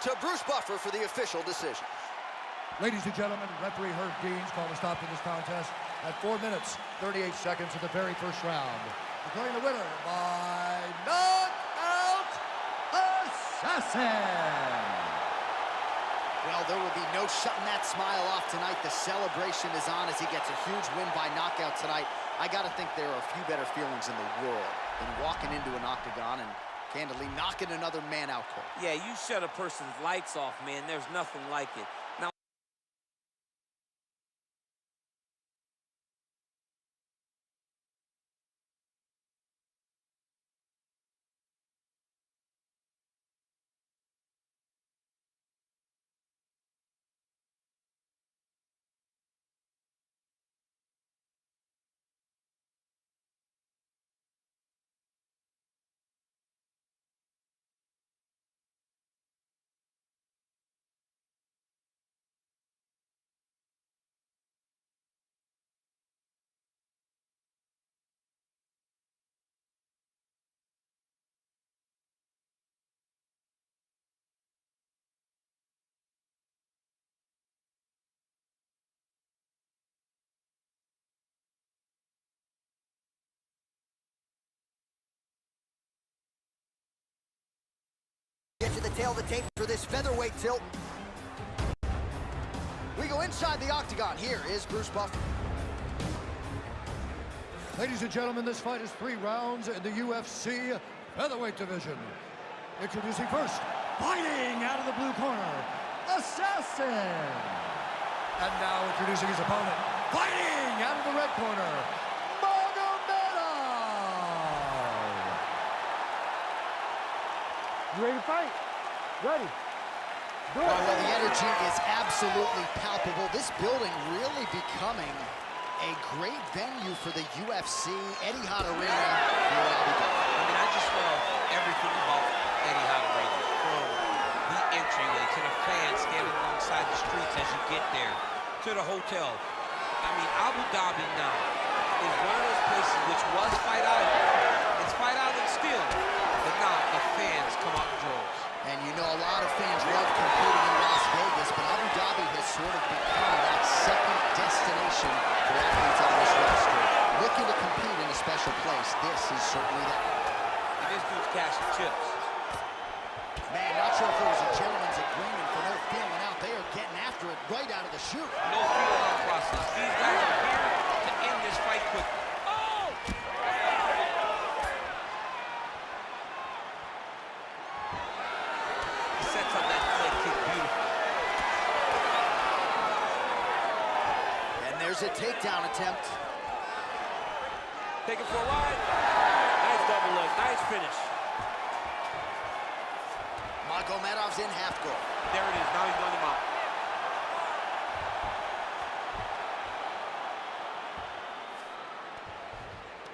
to Bruce Buffer for the official decision. Ladies and gentlemen, referee Herb Deans called a stop to this contest at 4 minutes, 38 seconds of the very first round. Declaring the winner by knockout assassin. Well, there will be no shutting that smile off tonight. The celebration is on as he gets a huge win by knockout tonight. I got to think there are a few better feelings in the world than walking into an octagon and candidly knocking another man out cold. Yeah, you shut a person's lights off, man. There's nothing like it. Now, Get to the tail of the tape for this featherweight tilt. We go inside the octagon. Here is Bruce Buffer. Ladies and gentlemen, this fight is 3 rounds in the UFC featherweight division. Introducing first, fighting out of the blue corner, Assassin. And now introducing his opponent, fighting out of the red corner, Magomedov. You ready to fight? Ready. Do it. Well, the energy is absolutely palpable. This building really becoming a great venue for the UFC. Etihad Arena here in Abu Dhabi. I mean, I just love everything about Etihad Arena. From the entryway to the fans standing alongside the streets as you get there, to the hotel. I mean, Abu Dhabi now is one of those places which was Fight Island. It's Fight Island still, but now the fans come out in droves. And you know, a lot of fans love competing in Las Vegas, but Abu Dhabi has sort of become that second destination for athletes on this roster. Looking to compete in a special place, this is certainly that. and this dude's cashing chips. Man, not sure if there was a gentleman's agreement for no feeling out. They are getting after it right out of the chute. No feeling out process. These guys are here to end this fight quickly. Oh! There's a takedown attempt. Take it for a ride. Nice double leg, nice finish. Magomedov's in half guard. There it is, now he's on the mount.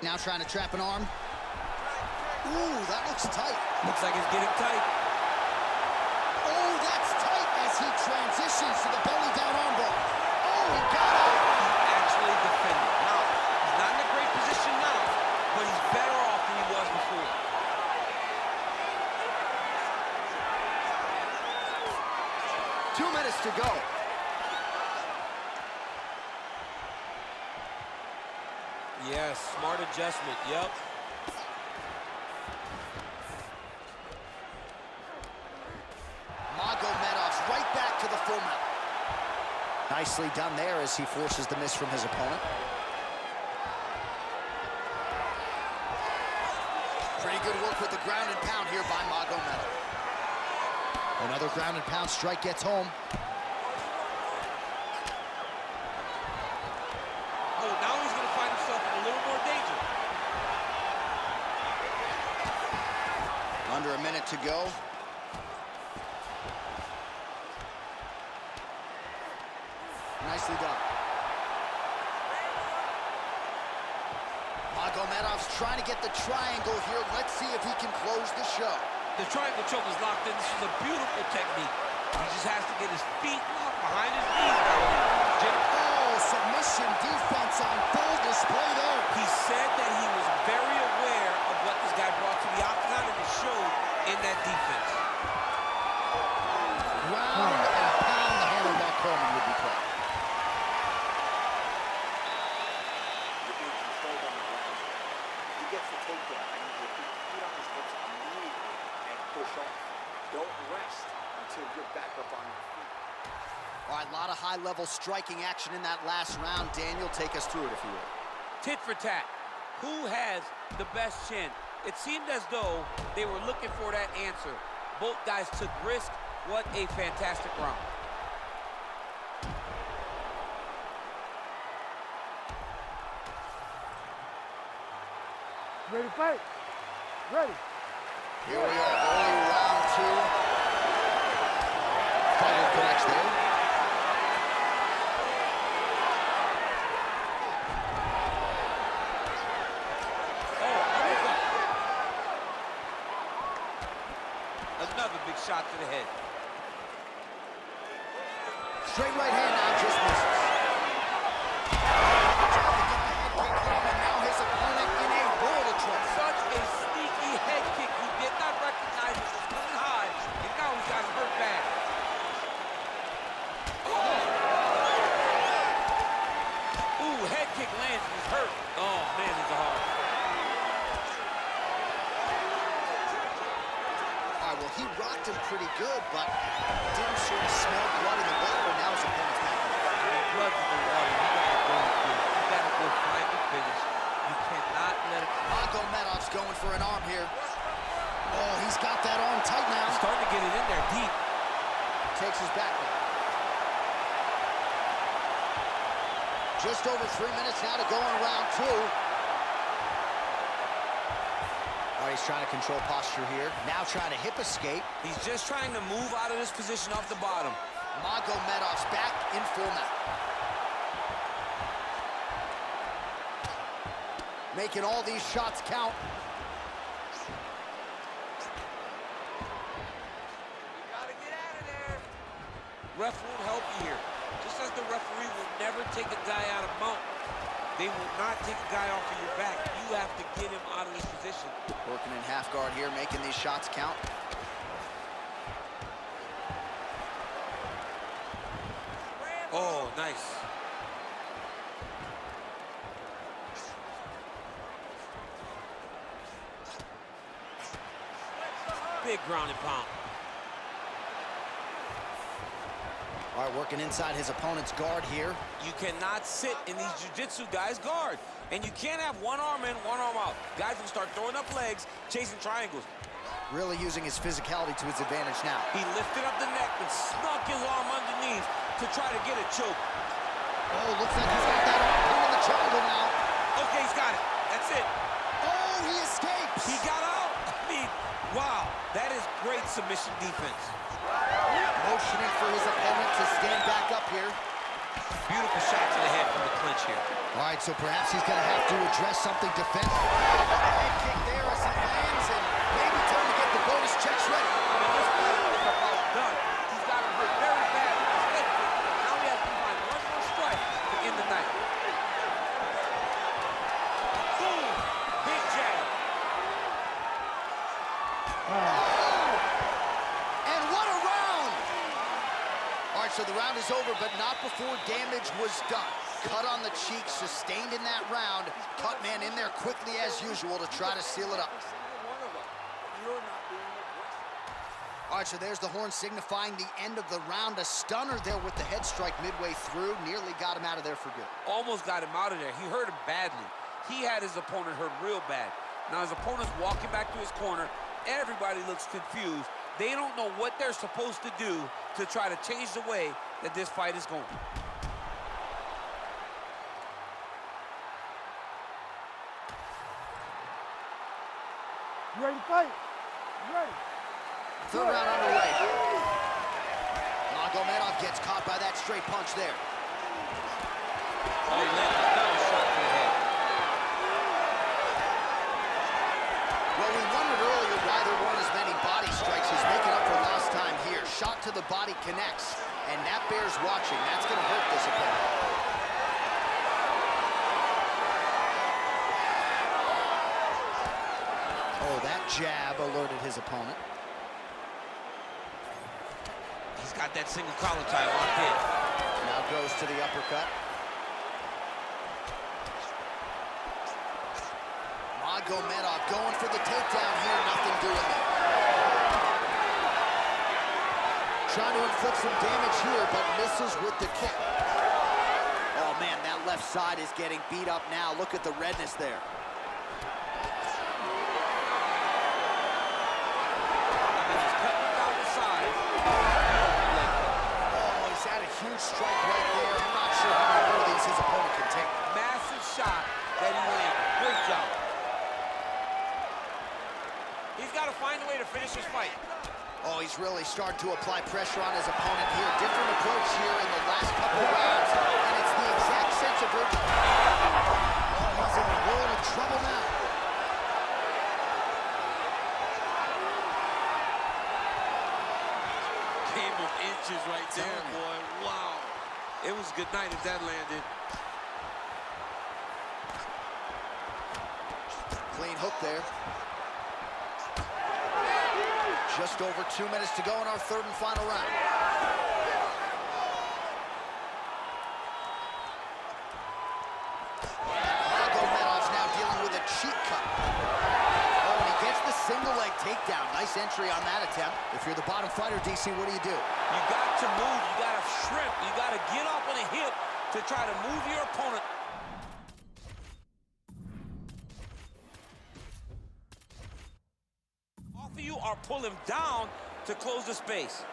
Now trying to trap an arm. Ooh, that looks tight. Looks like it's getting tight. Oh, that's tight as he transitions to the belly down armbar. Oh, he got it. He actually defended. Now, he's not in a great position now, but he's better off than he was before. 2 minutes to go. Yes, smart adjustment, yep. Magomedov's right back to the full mount. Nicely done there as he forces the miss from his opponent. Pretty good work with the ground and pound here by Magomedov. Another ground and pound strike gets home. Oh, now he's going to find himself in a little more danger. Under a minute to go. Nicely done. Magomedov's trying to get the triangle here. Let's see if he can close the show. The triangle choke is locked in. This is a beautiful technique. He just has to get his feet locked behind his knees now. Oh, submission defense on full display there. He said that he was very aware of what this guy brought to the octagon, and it showed in that defense. Ground and pound, the Hammerlock Coleman would be called. You're being controlled on the ground. He gets the takedown. I need you to put your feet on his hips immediately and push off. Don't rest until you're back up on your feet. All right, a lot of high-level striking action in that last round. Daniel, take us through it, if you will. Tit for tat. Who has the best chin? It seemed as though they were looking for that answer. Both guys took risk. What a fantastic round. Ready to fight? Ready. Here we are, early round two. Fighter connects there. Another big shot to the head. Straight right hand now, just misses. And now his opponent in a world of trouble. Such a sneaky head kick. He did not recognize it was coming high, and now he's got him hurt bad. Ooh, head kick lands and he's hurt. Oh, man, he's a hard. All right, well, he rocked him pretty good, but didn't sort of smell blood in the water. Now his opponent's back. Blood's in the water. You gotta go through. You gotta go find the finish. You cannot let it. Magomedov's going for an arm here. Oh, he's got that arm tight now. He's starting to get it in there deep. Takes his back now. Just over 3 minutes now to go in round two. All right, he's trying to control posture here. Now trying to hip escape. He's just trying to move out of this position off the bottom. Magomedov's back in full mount. Making all these shots count. Ref won't help you here. Just as the referee will never take a guy out of mount, they will not take a guy off of your back. You have to get him out of this position. Working in half guard here, making these shots count. Oh, nice. Big ground and pound. All right, working inside his opponent's guard here. You cannot sit in these jiu-jitsu guys' guard. And you can't have one arm in, one arm out. Guys will start throwing up legs, chasing triangles. Really using his physicality to his advantage now. He lifted up the neck and snuck his arm underneath to try to get a choke. Oh, looks like he's got that got it. That's it. Oh, he escapes. He got out. I mean, wow. That is great submission defense. Motioning for his opponent to stand back up here. Beautiful shot to the head from the clinch here. All right, so perhaps he's going to have to address something defensive. Head kick there as he lands, and maybe time to get the bonus checks ready. I mean, this fight is about done. He's got him hurt very bad with his head kick. Now he has to find one more strike to end the night. Boom! Big jab. And what a round! All right, so the round is over, but not before damage was done. Cut on the cheek, sustained in that round. Cut man in there quickly as usual to try to seal it up. All right, so there's the horn signifying the end of the round. A stunner there with the head strike midway through. Nearly got him out of there for good. Almost got him out of there. He hurt him badly. He had his opponent hurt real bad. Now his opponent's walking back to his corner. Everybody looks confused. They don't know what they're supposed to do to try to change the way that this fight is going. You ready to fight? You ready? Third round underway. Magomedov gets caught by that straight punch there. Oh, he landed another shot to the head. Well, we wondered earlier why there weren't as many body strikes. He's making up for last time here. Shot to the body connects, and that bears watching. That's going to hurt this opponent. Oh, that jab alerted his opponent. He's got that single collar tie locked in. Now goes to the uppercut. Magomedov going for the takedown here. Nothing doing there. Trying to inflict some damage here, but misses with the kick. Oh, man, that left side is getting beat up now. Look at the redness there. Huge strike right there. I'm not sure how many more of these his opponent can take. Massive shot that he landed. Great job. He's got to find a way to finish this fight. Oh, he's really starting to apply pressure on his opponent here. Different approach here in the last couple of rounds, and it's the exact sense of urgency. Oh, he's in a world of trouble now. Game of inches right there, boy. Wow. It was good night if that landed. Clean hook there. Just over 2 minutes to go in our third and final round. Magomedov's now dealing with a cheek cut. Oh, and he gets the single leg takedown. Nice entry on that attempt. If you're the bottom fighter, DC, what do you do? You got to move. You got to shrimp. You got to get up on a hip to try to move your opponent. Off of you or pull him down to close the space.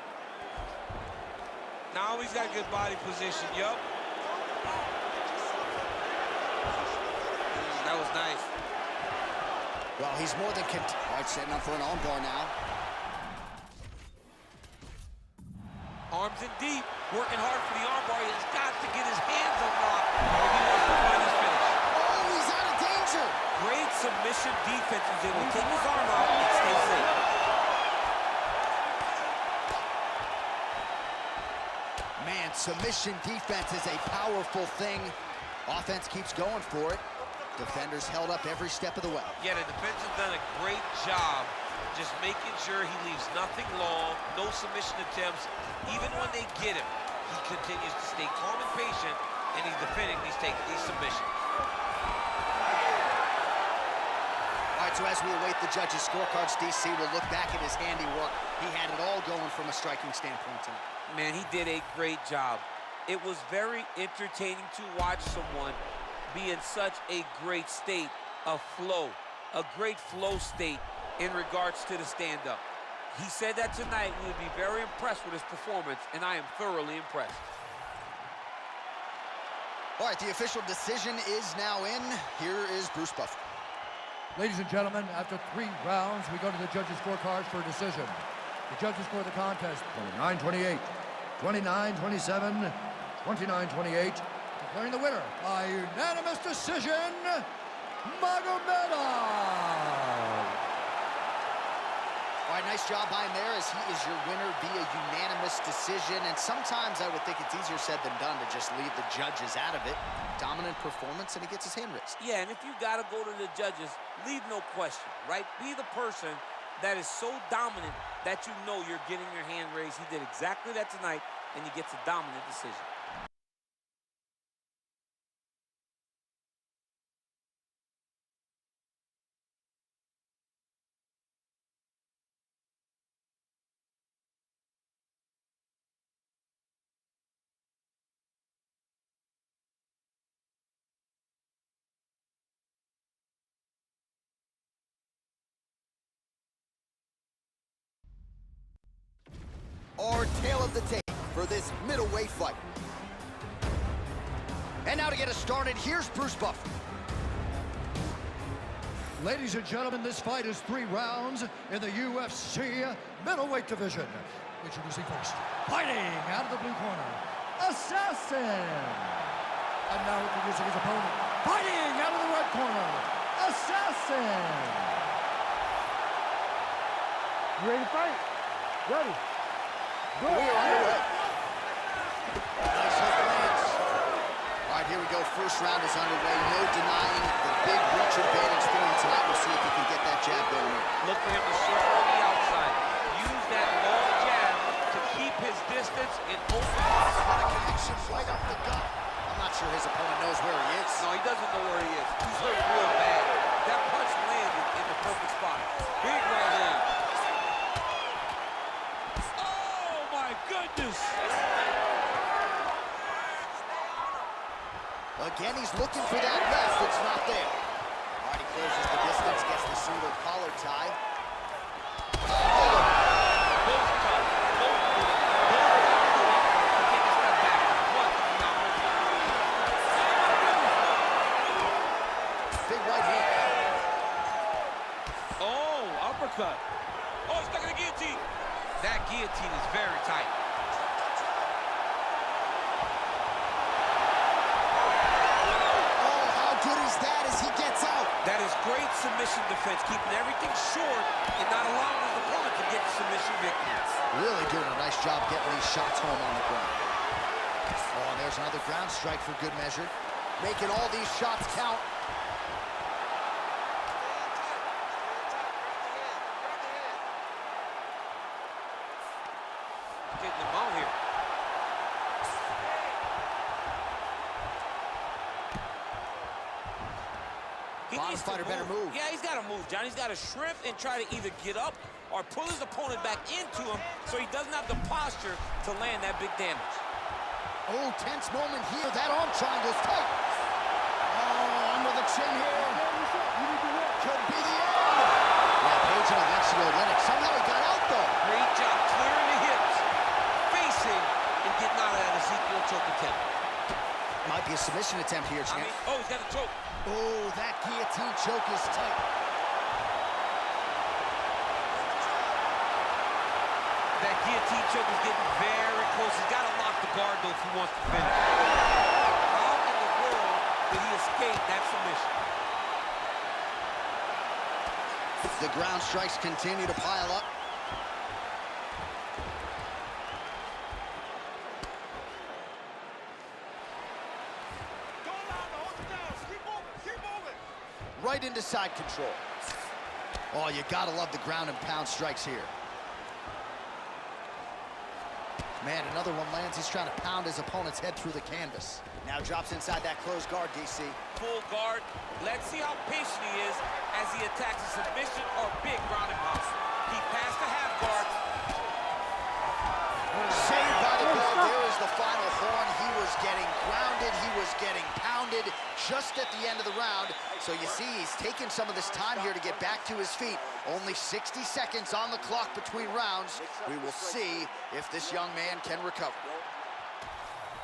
Now he's got good body position. Yup. That was nice. Well, he's more than all right, setting up for an armbar now. Arms in deep, working hard for the armbar. He's got to get his hands unlocked if he wants to find his finish. Oh, he's out of danger. Great submission defense. He's able to take his arm out and stay safe. Man, submission defense is a powerful thing. Offense keeps going for it. Defenders held up every step of the way. Yeah, the defense has done a great job just making sure he leaves nothing long, no submission attempts. Even when they get him, he continues to stay calm and patient, and he's defending these submissions. All right, so as we await the judges' scorecards, DC will look back at his handiwork. He had it all going from a striking standpoint tonight. Man, he did a great job. It was very entertaining to watch someone be in such a great state of flow, a great flow state in regards to the stand-up. He said that tonight we would be very impressed with his performance, and I am thoroughly impressed. All right, the official decision is now in. Here is Bruce Buffer. Ladies and gentlemen, after 3 rounds, we go to the judges' scorecards for a decision. The judges score the contest 29-28, 29-27, 29-28, declaring the winner by unanimous decision, Magomedov. All right, nice job by him there, as he is your winner via unanimous decision. And sometimes I would think it's easier said than done to just leave the judges out of it. Dominant performance, and he gets his hand raised. Yeah, and if you got to go to the judges, leave no question, right? Be the person that is so dominant that you know you're getting your hand raised. He did exactly that tonight, and he gets a dominant decision. Our tale of the tape for this middleweight fight. And now to get us started, here's Bruce Buffer. Ladies and gentlemen, this fight is 3 rounds in the UFC middleweight division. Introducing first, fighting out of the blue corner, Assassin. And now introducing his opponent, fighting out of the red corner, Assassin. You ready to fight? Ready. Go. We are underway. Nice hook lands. All right, here we go. First round is underway. No denying the big reach advantage for him tonight. We'll see if he can get that jab going here. Look for him to circle on the outside. Use that long jab to keep his distance and open The connection right up the gut. I'm not sure his opponent knows where he is. No, he doesn't know where he is. He's hurt real bad. That punch landed in the perfect spot. Big right hand. Oh, my goodness. Again, he's looking for that left. It's not there. All right, he closes the distance, gets the single collar tie. Both tough. Both good. Take a step back. What? Big right hand. Oh, uppercut. Oh, stuck in the guillotine. That guillotine is very tight. Oh, how good is that as he gets out? That is great submission defense, keeping everything short and not allowing his opponent to get the submission victory. Really doing a nice job getting these shots home on the ground. Oh, and there's another ground strike for good measure. Making all these shots count. Getting him out here. Bottom needs to fighter better move. Yeah, he's got to move, John. He's got to shrimp and try to either get up or pull his opponent back into him so he doesn't have the posture to land that big damage. Oh, tense moment here. That arm triangle's tight. Oh, under the chin here. Could be the end. Yeah, Page and Alexio Olenek. Somehow he got out, though. Great job clearing the hips, facing, and getting out of that Ezekiel choke attempt. Might be a submission attempt here, champ. Oh, he's got a choke. Oh, that guillotine choke is tight. That guillotine choke is getting very close. He's got to lock the guard, though, if he wants to finish. How in the world did he escape that submission? The ground strikes continue to pile up. Right into side control. Oh, you gotta love the ground and pound strikes here. Man, another one lands. He's trying to pound his opponent's head through the canvas. Now drops inside that closed guard, DC. Full guard. Let's see how patient he is as he attacks a submission or big ground and pound. He passed the half guard. Saved by the bell. There is the final horn. He was getting grounded. He was getting pounded just at the end of the round. So you see, he's taking some of this time here to get back to his feet. Only 60 seconds on the clock between rounds. We will see if this young man can recover.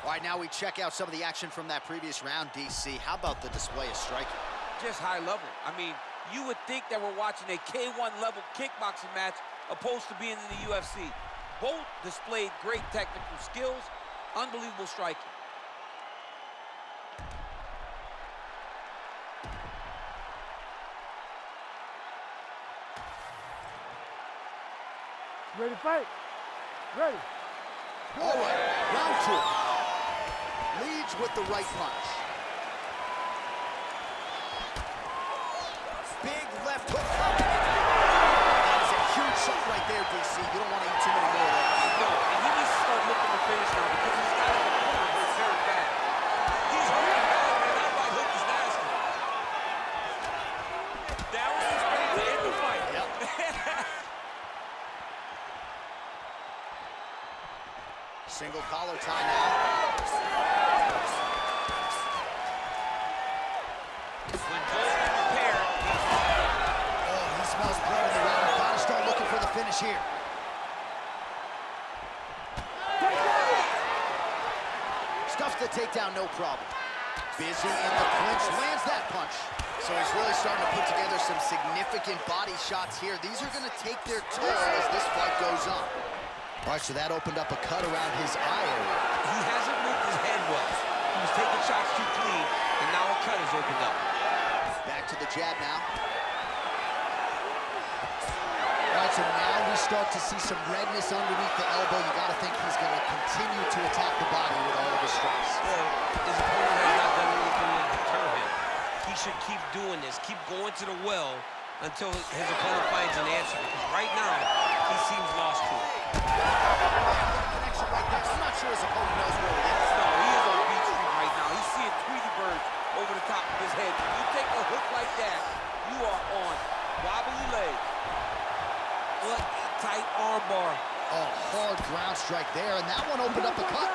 All right, now we check out some of the action from that previous round, DC. How about the display of striking? Just high level. I mean, you would think that we're watching a K1 level kickboxing match opposed to being in the UFC. Both displayed great technical skills, unbelievable striking. Ready to fight? Ready. All right, round 2. Leads with the right punch. Big left hook coming in. That is a huge shot right there, DC. You don't want to eat too many more of those. No, and he needs to start looking to finish now because he's got an opponent who's very bad. He's hurting bad, man. That right hook is nasty. That was his way to end the fight. Yep. Single collar tie now. When both are prepared, Oh, he smells blood in the round. Gotta start looking for the finish here. Stuffs the takedown, no problem. Busy in the clinch, lands that punch. So he's really starting to put together some significant body shots here. These are gonna take their toll as this fight goes on. All right, so that opened up a cut around his eye area. he hasn't moved his head well. He was taking shots too clean, and now a cut has opened up. Back to the jab now. All right, so now we start to see some redness underneath the elbow. You got to think he's going to continue to attack the body with all of his strikes. Well, his opponent has not done anything to deter him. He should keep doing this, keep going to the well until his opponent finds an answer. Because right now, he seems lost to it. Connection right there. I'm not sure his opponent knows where it is. No, he is on beat street right now. He's seeing Tweety Bird over the top of his head. When you take a hook like that, you are on wobbly legs. Look, tight arm bar. Oh, hard ground strike there, and that one opened up a cut.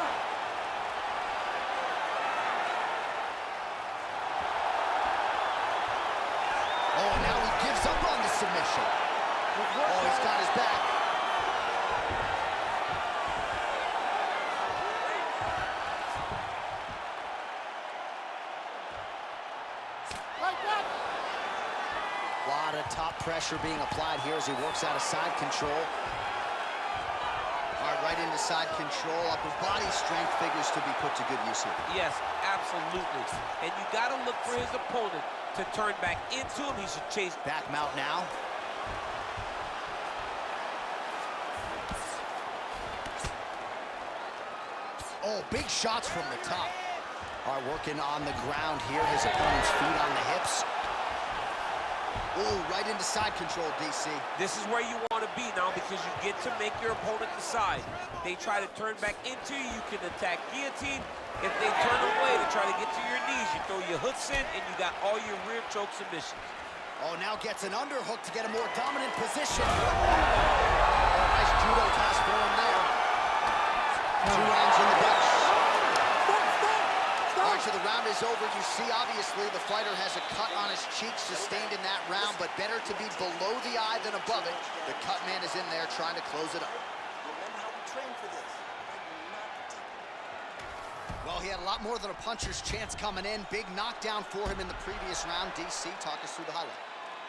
Oh, and now he gives up on the submission. Oh, he's got his back. A lot of top pressure being applied here as he works out of side control. All right, right into side control. Upper body strength figures to be put to good use here. Yes, absolutely. And you got to look for his opponent to turn back into him. He should chase. Back mount now. Oh, big shots from the top. All right, working on the ground here. His opponent's feet on the hips. Ooh, right into side control, DC. This is where you want to be now because you get to make your opponent decide. They try to turn back into you, you can attack guillotine. If they turn away to try to get to your knees, you throw your hooks in and you got all your rear choke submissions. Oh, now gets an underhook to get a more dominant position. Oh, nice judo toss for him there. 2 rounds in the books. All right, so the round is over. You see, obviously, the fighter has a cut on his cheek sustained in that round, but better to be below the eye than above it. The cut man is in there trying to close it up. Remember how we trained for this. Well, he had a lot more than a puncher's chance coming in. Big knockdown for him in the previous round. DC, talk us through the highlight.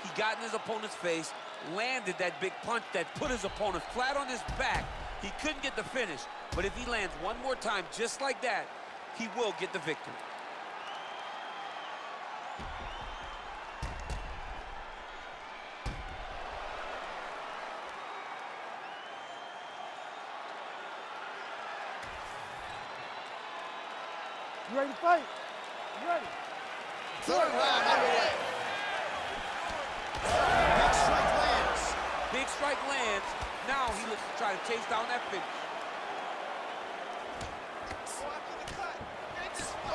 He got in his opponent's face, landed that big punch that put his opponent flat on his back. He couldn't get the finish, but if he lands one more time just like that, he will get the victory. You ready to fight? You ready? Third round underway. Big strike lands. Big strike lands. Now he looks to try to chase down that finish.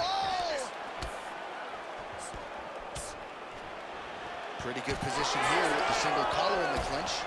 Oh! Pretty good position here with the single collar in the clinch.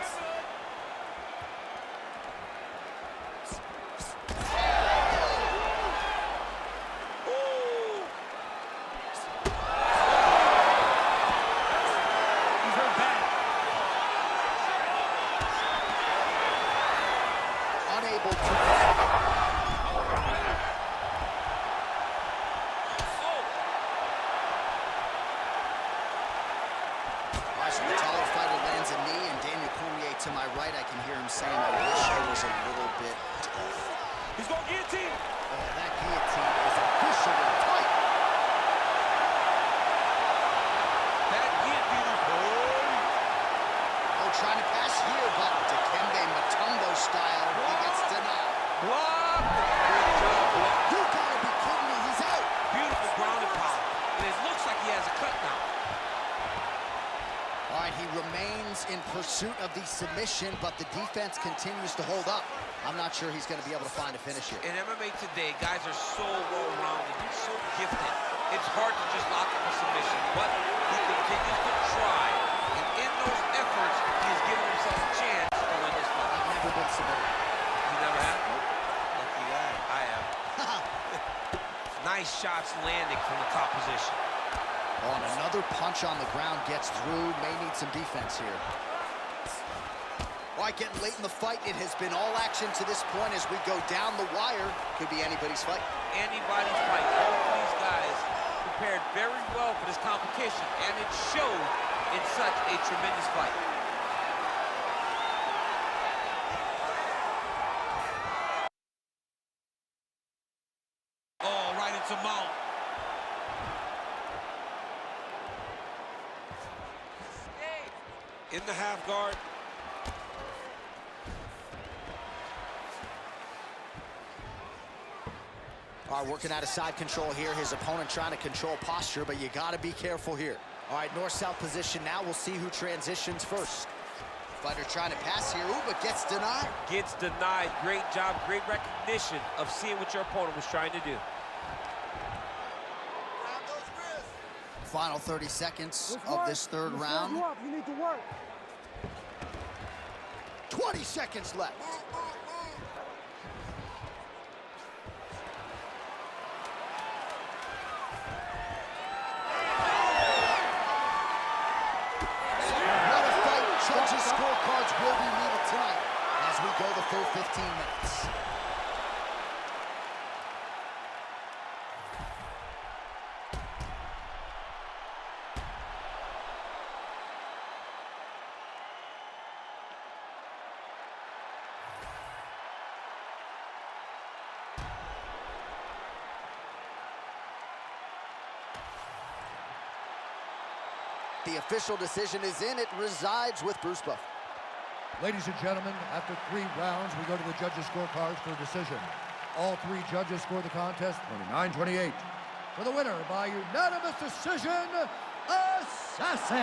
to my right, I can hear him saying, I wish I was a little bit tough. He's going to guillotine. Oh, that guillotine is officially tight. That guillotine is Oh, trying to pass here, but Dikembe Mutombo style, he gets denied. blocked. Good job, blocked. You gotta be kidding me, he's out. Beautiful ground and pound. And it looks like he has a cut now. All right, he remains in pursuit of the submission, but the defense continues to hold up. I'm not sure he's going to be able to find a finish here. In MMA today, guys are so well-rounded. He's so gifted. It's hard to just lock up a submission, but he continues to try. And in those efforts, he's given himself a chance to win this fight. I've never been submitted. You never have? Lucky guy. I have. Nice shots landing from the top position. Oh, and another punch on the ground gets through. May need some defense here. All right, getting late in the fight. It has been all action to this point as we go down the wire. Could be anybody's fight. Anybody's fight. Both of these guys prepared very well for this competition, and it showed in such a tremendous fight. Oh, right into mount. In the half guard. All right, working out of side control here. His opponent trying to control posture, but you got to be careful here. All right, north-south position now. We'll see who transitions first. Fighter trying to pass here. Ooh, but gets denied. Gets denied. Great job, great recognition of seeing what your opponent was trying to do. Final 30 seconds Let's of work. this third Let's round. You up. You need to work. 20 seconds left. What a fight. Judges' scorecards will be needed tonight as we go the full 15 minutes. The official decision is in. It resides with Bruce Buffer. Ladies and gentlemen, after 3 rounds, we go to the judges' scorecards for decision. All 3 judges scored the contest 29-28. For the winner by unanimous decision, Assassin!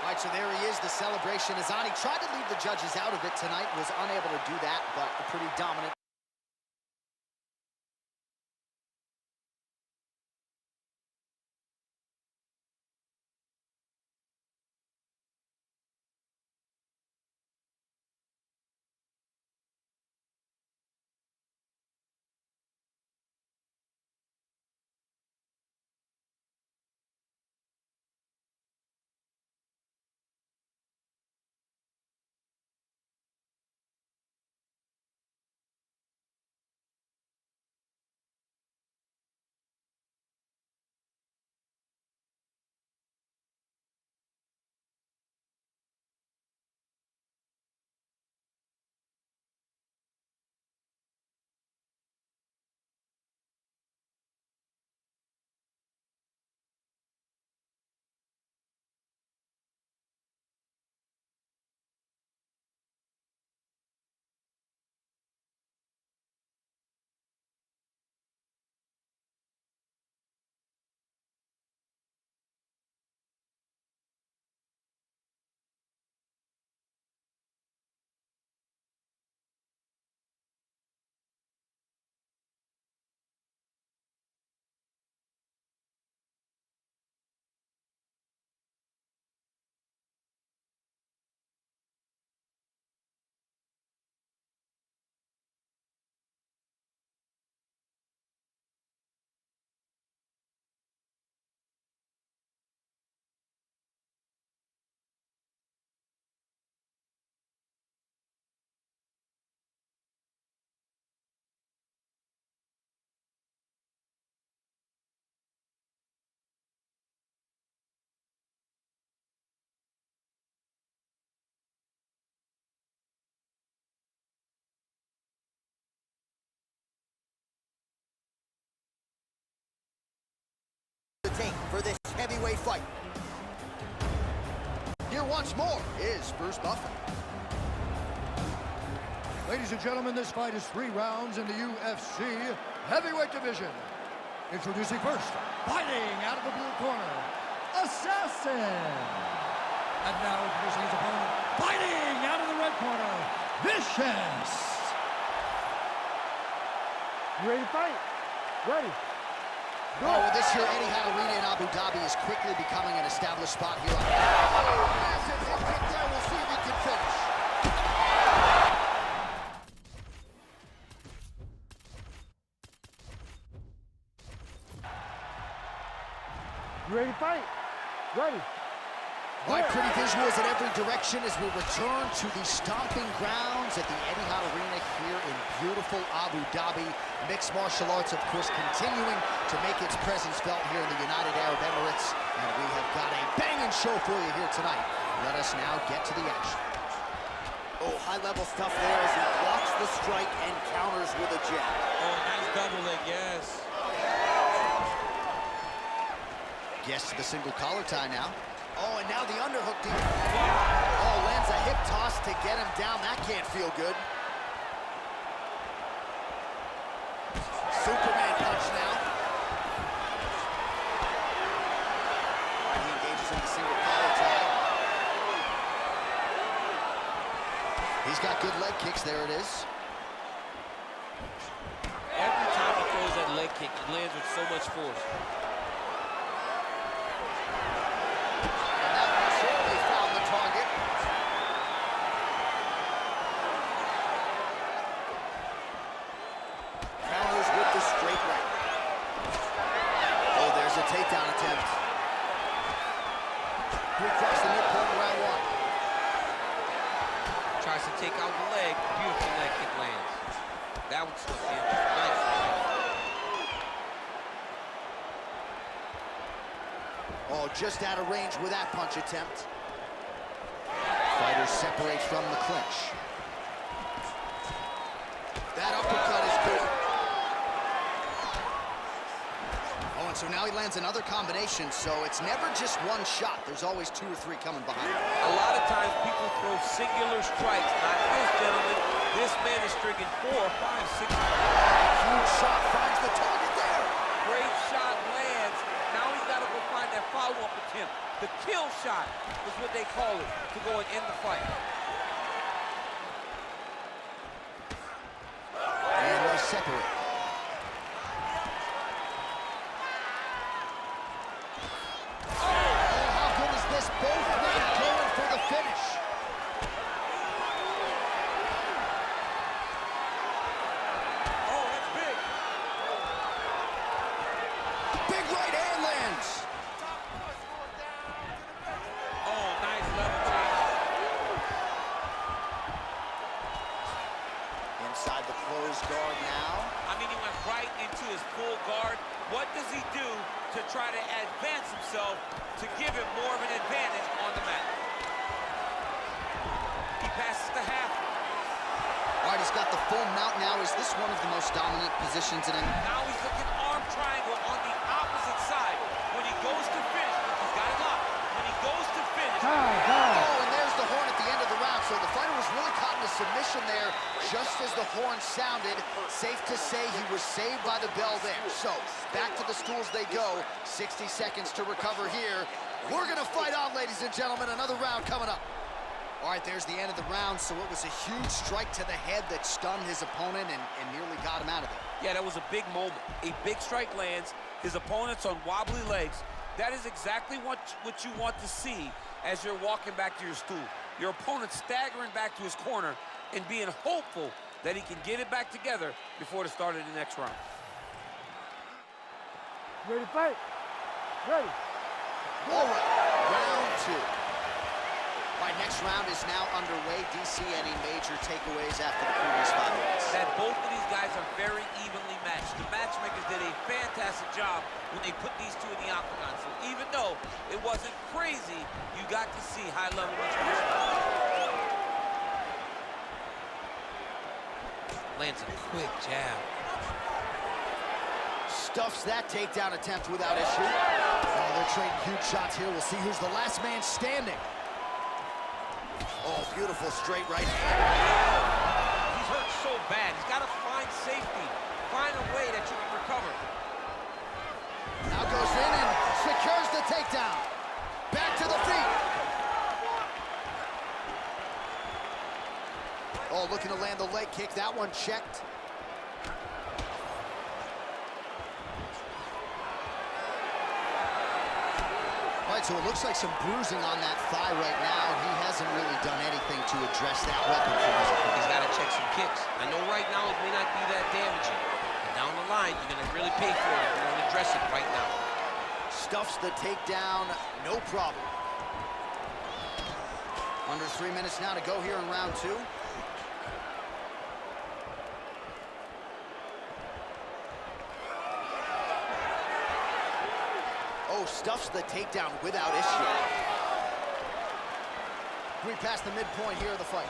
All right, so there he is, the celebration. Azani tried to leave the judges out of it tonight, was unable to do that, but a pretty dominant stake for this heavyweight fight. Here once more is Bruce Buffer. Ladies and gentlemen, this fight is 3 rounds in the UFC heavyweight division. Introducing first, fighting out of the blue corner, Assassin. And now introducing his opponent, fighting out of the red corner, Vicious. You ready to fight? Ready. Go. Oh, well, this here Etihad Arena in Abu Dhabi is quickly becoming an established spot here. Massive hip kick there. We'll see if he can finish. You ready to fight? Ready. All right, pretty visuals in every direction as we return to the stomping grounds at the Etihad Arena here in beautiful Abu Dhabi. Mixed martial arts, of course, continuing to make its presence felt here in the United Arab Emirates. And we have got a banging show for you here tonight. Let us now get to the action. Oh, high-level stuff there as he blocks the strike and counters with a jab. Oh, nice double leg, yes. Gets to the single collar tie now. Oh, and now the underhook deep. Oh, lands a hip toss to get him down. That can't feel good. Superman punch now. He engages in the single collar tie. He's got good leg kicks. There it is. Every time he throws that leg kick, it lands with so much force. Takedown attempt. Across the midpoint in round 1. Tries to take out the leg. Beautiful leg kick lands. That one slipped in. Nice. Oh, just out of range with that punch attempt. Fighters separate from the clinch. That uppercut is good. So now he lands another combination, so it's never just one shot. There's always 2 or 3 coming behind. A lot of times people throw singular strikes. Not this gentleman. This man is stringing 4, 5, 6. Huge shot finds the target there. Great shot lands. Now he's got to go find that follow-up attempt. The kill shot is what they call it to go and end the fight. And they separate. Both men going for the finish. Oh, that's big. Big right hand lands. Oh, nice level change. Inside the closed guard now. I mean, he went right into his full guard. What does he do to try to advance himself to give him more of an advantage on the mat? He passes the half. All right, he's got the full mount now. Is this one of the most dominant positions in him? Now he's looking arm triangle on the opposite side. When he goes to finish, he's got it locked. When he goes to finish. Oh, and there's the horn at the end of the round. So the fighter was really caught in a submission there just as the horn sounded. Safe to say he was saved by the bell there. So back to the stools they go. 60 seconds to recover here. We're going to fight on, ladies and gentlemen. Another round coming up. All right, there's the end of the round. So it was a huge strike to the head that stunned his opponent and nearly got him out of there. Yeah, that was a big moment. A big strike lands. His opponent's on wobbly legs. That is exactly what you want to see as you're walking back to your stool. Your opponent staggering back to his corner and being hopeful that he can get it back together before the start of the next round. Ready to fight? Ready. All right, round 2. All right, next round is now underway. DC, any major takeaways after the previous 5 minutes? That both of these guys are very evenly matched. The matchmakers did a fantastic job when they put these two in the octagon. So even though it wasn't crazy, you got to see high-level mixed. Lands a quick jab. Stuffs that takedown attempt without issue. they're trading huge shots here. We'll see who's the last man standing. Oh, beautiful straight right hand. He's hurt so bad. He's got to find safety. Find a way that you can recover. Now goes in and secures the takedown. Back to the feet. Oh, looking to land the leg kick. That one checked. All right, so it looks like some bruising on that thigh right now. He hasn't really done anything to address that weapon for his opponent. He's got to check some kicks. I know right now it may not be that damaging, but down the line, you're going to really pay for it if you don't address it right now. Stuffs the takedown, no problem. Under 3 minutes now to go here in round 2. Oh, stuffs the takedown without issue. We passed the midpoint here of the fight.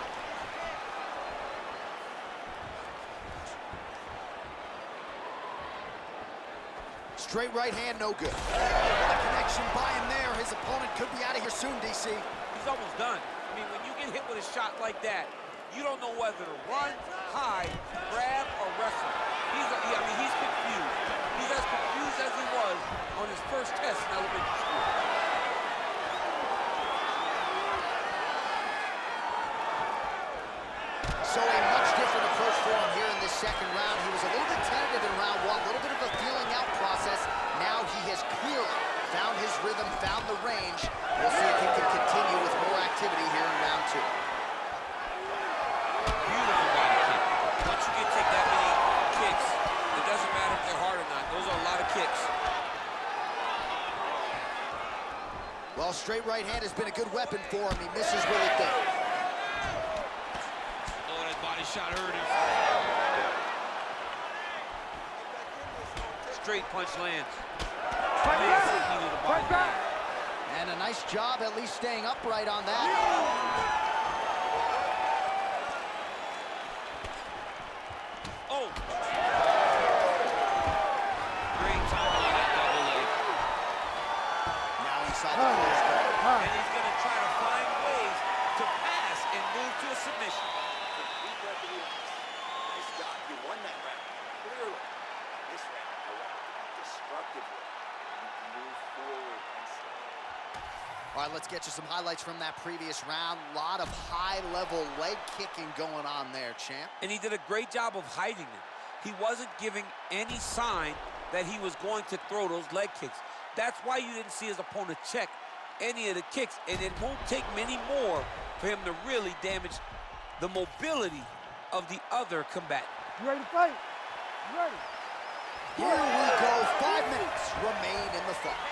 Straight right hand, no good. What a connection by him there. His opponent could be out of here soon, DC. He's almost done. I mean, when you get hit with a shot like that, you don't know whether to run, hide, grab, or wrestle. He's confused. He's as confused as he was on his first test in elementary school. So a much different approach for him here in this second round. He was a little bit tentative in round 1, a little bit of a feeling out process. Now he has clearly found his rhythm, found the range. We'll see if he can continue with more activity here in round 2. Beautiful body kick. Once you take that many kicks, it doesn't matter if they're hard or not. Those are a lot of kicks. Well, straight right hand has been a good weapon for him. He misses with it there. Oh, that body shot hurt him. Straight punch lands. Fight back! And a nice job at least staying upright on that. Oh! Great time on that double leg. Now inside the close guard. And he's going to try to find ways to pass and move to a submission. Deep breath and relax. Nice job. You won that round. Clearly. This round, I want to be destructive. You can move forward and stay. All right, let's get you some highlights from that previous round. A lot of high-level leg kicking going on there, champ. And he did a great job of hiding it. He wasn't giving any sign that he was going to throw those leg kicks. That's why you didn't see his opponent check any of the kicks, and it won't take many more for him to really damage the mobility of the other combatant. You ready to fight? You ready? Here we go. 5 minutes remain in the fight.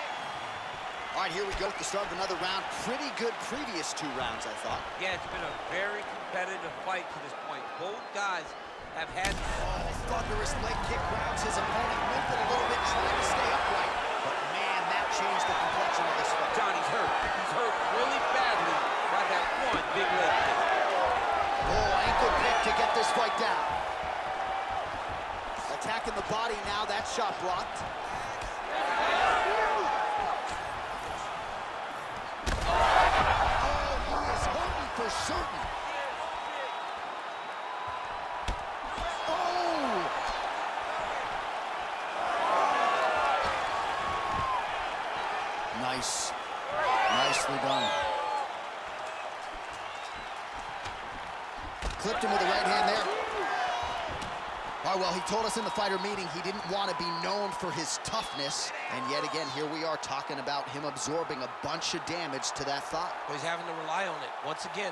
All right, here we go at the start of another round. Pretty good previous 2 rounds, I thought. Yeah, it's been a very competitive fight to this point. Both guys have had... Oh, thunderous leg kick grounds his opponent. Limping a little bit, trying to stay upright. But, man, that changed the complexion of this fight. Johnny's hurt. He's hurt really badly by that one big leg kick. Oh, ankle pick to get this fight down. Attacking the body now. That shot blocked. For certain. Oh! Nice. Nicely done. Clipped him with the right hand there. All right, well, he told us in the fighter meeting he didn't want to be known for his toughness. And yet again, here we are talking about him absorbing a bunch of damage to that thigh. But he's having to rely on it. Once again,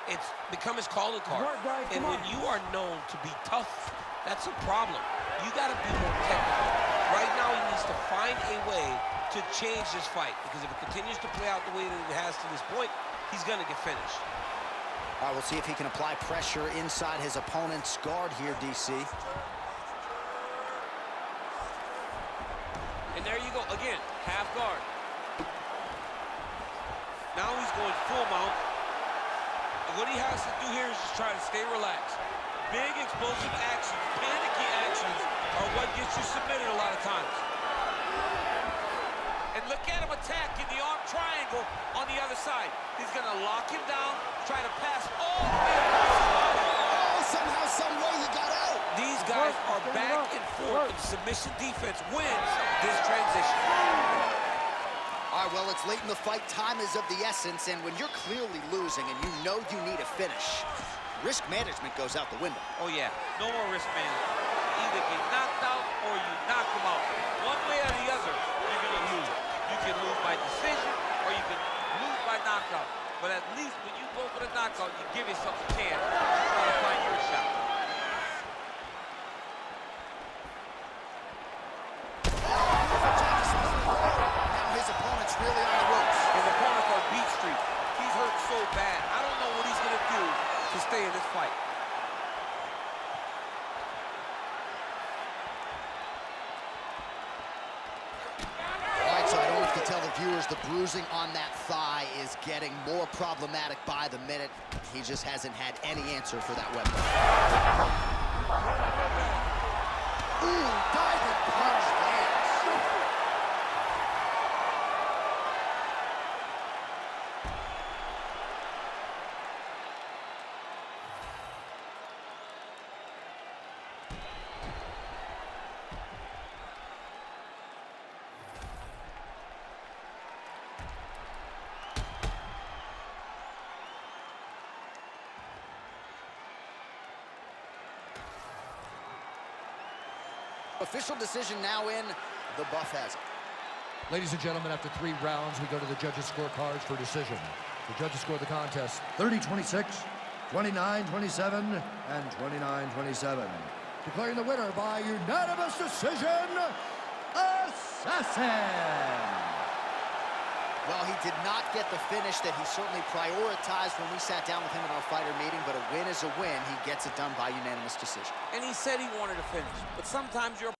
it's become his calling card. Right, guys, And come when on. you are known to be tough, that's a problem. You got to be more technical. Right now, he needs to find a way to change this fight, because if it continues to play out the way that it has to this point, he's going to get finished. All right, we'll see if he can apply pressure inside his opponent's guard here, DC. And there you go, again, half guard. Now he's going full mount. And what he has to do here is just try to stay relaxed. Big explosive actions, panicky actions are what gets you submitted a lot of times. And Look at him attacking the arm triangle on the other side. He's going to lock him down, try to pass all the way across his body. Oh, somehow, some way he got out. These guys are back and forth, and submission defense wins this transition. All right, well, it's late in the fight. Time is of the essence, and when you're clearly losing and you know you need a finish, risk management goes out the window. Oh, yeah. No more risk management. Either get knocked out or you knock him out. One way or the other, you're going to lose. You can lose by decision or you can lose by knockout. But at least when you go for the knockout, you give yourself a chance to try to find your shot. Now his opponent's really on the ropes. His opponent's on beat street. He's hurt so bad. I don't know what he's going to do to stay in this fight. Tell the viewers the bruising on that thigh is getting more problematic by the minute. He just hasn't had any answer for that weapon. Ooh, diving punch lands. Official decision now in. The buff has it. Ladies and gentlemen, after 3 rounds, we go to the judges' scorecards for decision. The judges scored the contest 30-26, 29-27, and 29-27. Declaring the winner by unanimous decision, Assassin! Well, he did not get the finish that he certainly prioritized when we sat down with him in our fighter meeting, but a win is a win. He gets it done by unanimous decision. And he said he wanted to finish, but sometimes you're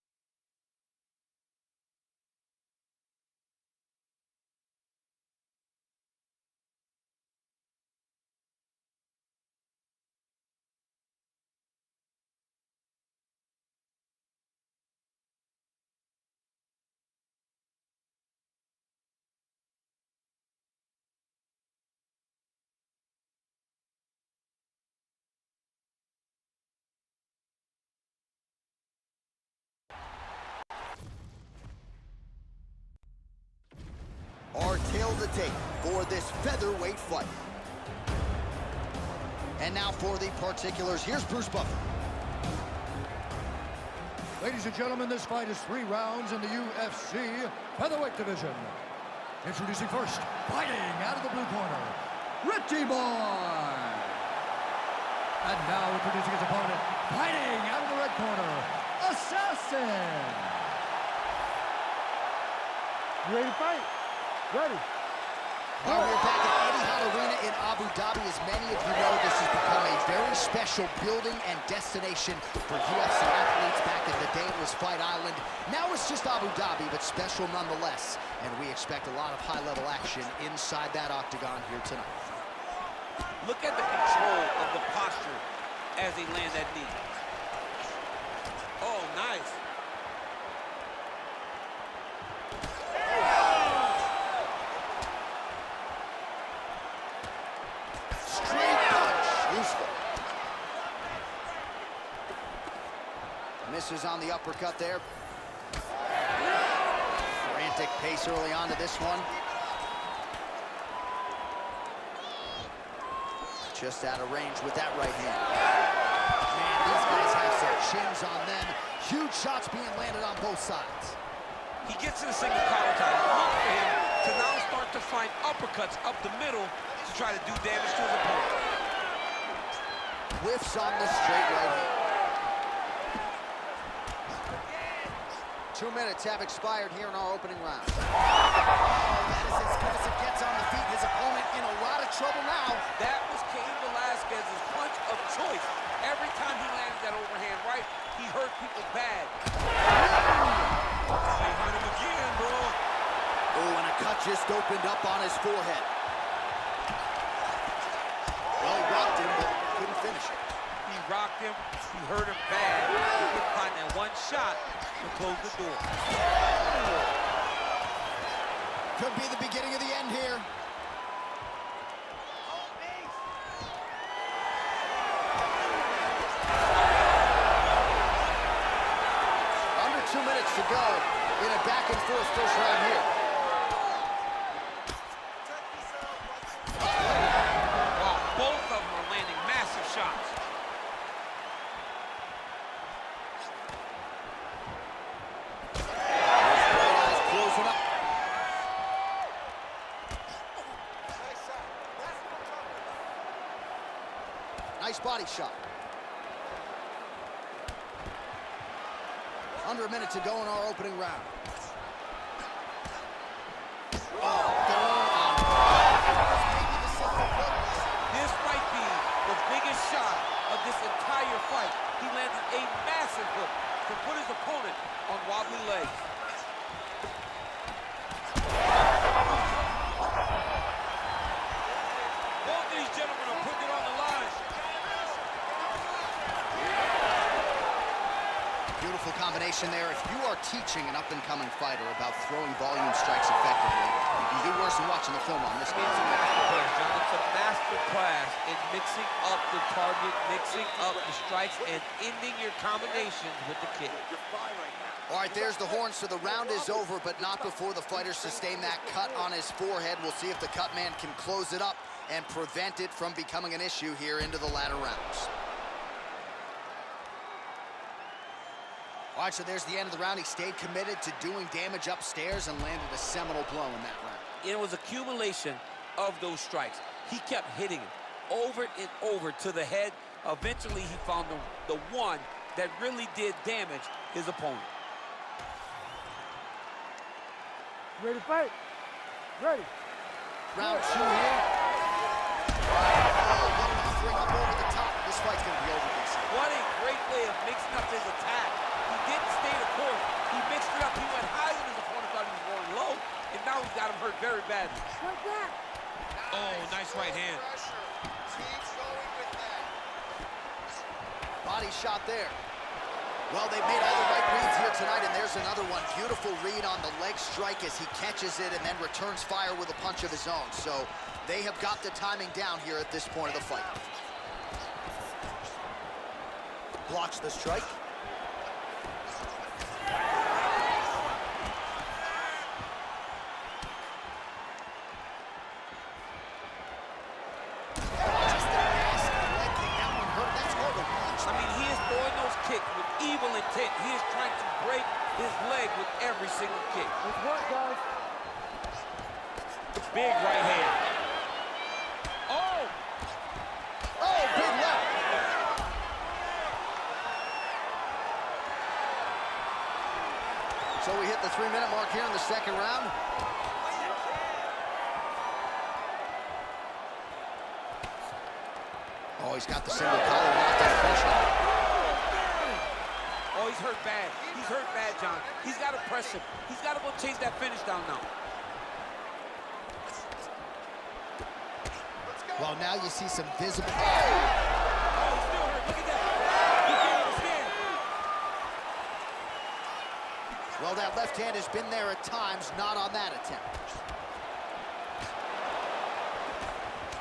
Our tale to take for this featherweight fight. And now for the particulars, here's Bruce Buffer. Ladies and gentlemen, this fight is 3 rounds in the UFC featherweight division. Introducing first, fighting out of the blue corner, Richie Boy. And now introducing his opponent, fighting out of the red corner, Assassin. You ready to fight? Ready. We're back at Etihad Arena in Abu Dhabi. As many of you know, this has become a very special building and destination for UFC athletes. Back in the day, it was Fight Island. Now it's just Abu Dhabi, but special nonetheless. And we expect a lot of high-level action inside that octagon here tonight. Look at the control of the posture as they land that knee. Oh, nice. Misses on the uppercut there. Frantic pace early on to this one. Just out of range with that right hand. Man, these guys have some chins on them. Huge shots being landed on both sides. He gets to the single collar tie. Look for him to now start to find uppercuts up the middle to try to do damage to his opponent. Whiffs on the straight right hand. 2 minutes have expired here in our opening round. Oh, that is as good as it gets on the feet. His opponent in a lot of trouble now. That was Cain Velasquez's punch of choice. Every time he landed that overhand right, he hurt people bad. They hurt him again, bro. Oh, and a cut just opened up on his forehead. Well, he rocked him, but couldn't finish it. He rocked him. He hurt him bad. He couldn't find that one shot to close the door. Could be the beginning of the end here. Under 2 minutes to go in a back-and-forth first round here. Wow, both of them are landing massive shots. Closing up. Nice body shot. Under a minute to go in our opening round. This might be the biggest shot of this entire fight. He landed a massive hook to put his opponent on wobbly legs. Both of these gentlemen are putting it on the line. Beautiful combination there. If you are teaching an up-and-coming fighter about throwing volume strikes effectively, you can do worse than watching the film on this game. It's a master class, John. It's a master class in mixing up the target, mixing up the strikes, and ending your combinations with the kick. All right, there's the horn, so the round is over, but not before the fighter sustained that cut on his forehead. We'll see if the cut man can close it up and prevent it from becoming an issue here into the latter rounds. All right, so there's the end of the round. He stayed committed to doing damage upstairs and landed a seminal blow in that round. It was accumulation of those strikes. He kept hitting him over and over to the head. Eventually, he found the one that really did damage his opponent. Ready to fight? Ready. Round two here. Oh, what an offering up over the top. This fight's going to be over, DC. What a great way of mixing up his attack. He didn't stay the course. He mixed it up. He went high when his opponent thought he was going low, and now he's got him hurt very badly. Like that. Oh, nice right hand. Body shot there. Well, they've made all the right reads here tonight, and there's another one. Beautiful read on the leg strike as he catches it and then returns fire with a punch of his own. So they have got the timing down here at this point of the fight. Blocks the strike. Evil intent. He is trying to break his leg with every single kick. Let's work, guys. Big right hand. Oh! Oh, big left. So we hit the 3-minute mark here in the second round. Oh, he's got the single collar locked in pressure. Oh, he's hurt bad. He's hurt bad, John. He's got to press him. He's got to go chase that finish down now. Well, now you see some visible... Oh, he's still hurt. Look at that. He can't even stand. Well, that left hand has been there at times, not on that attempt.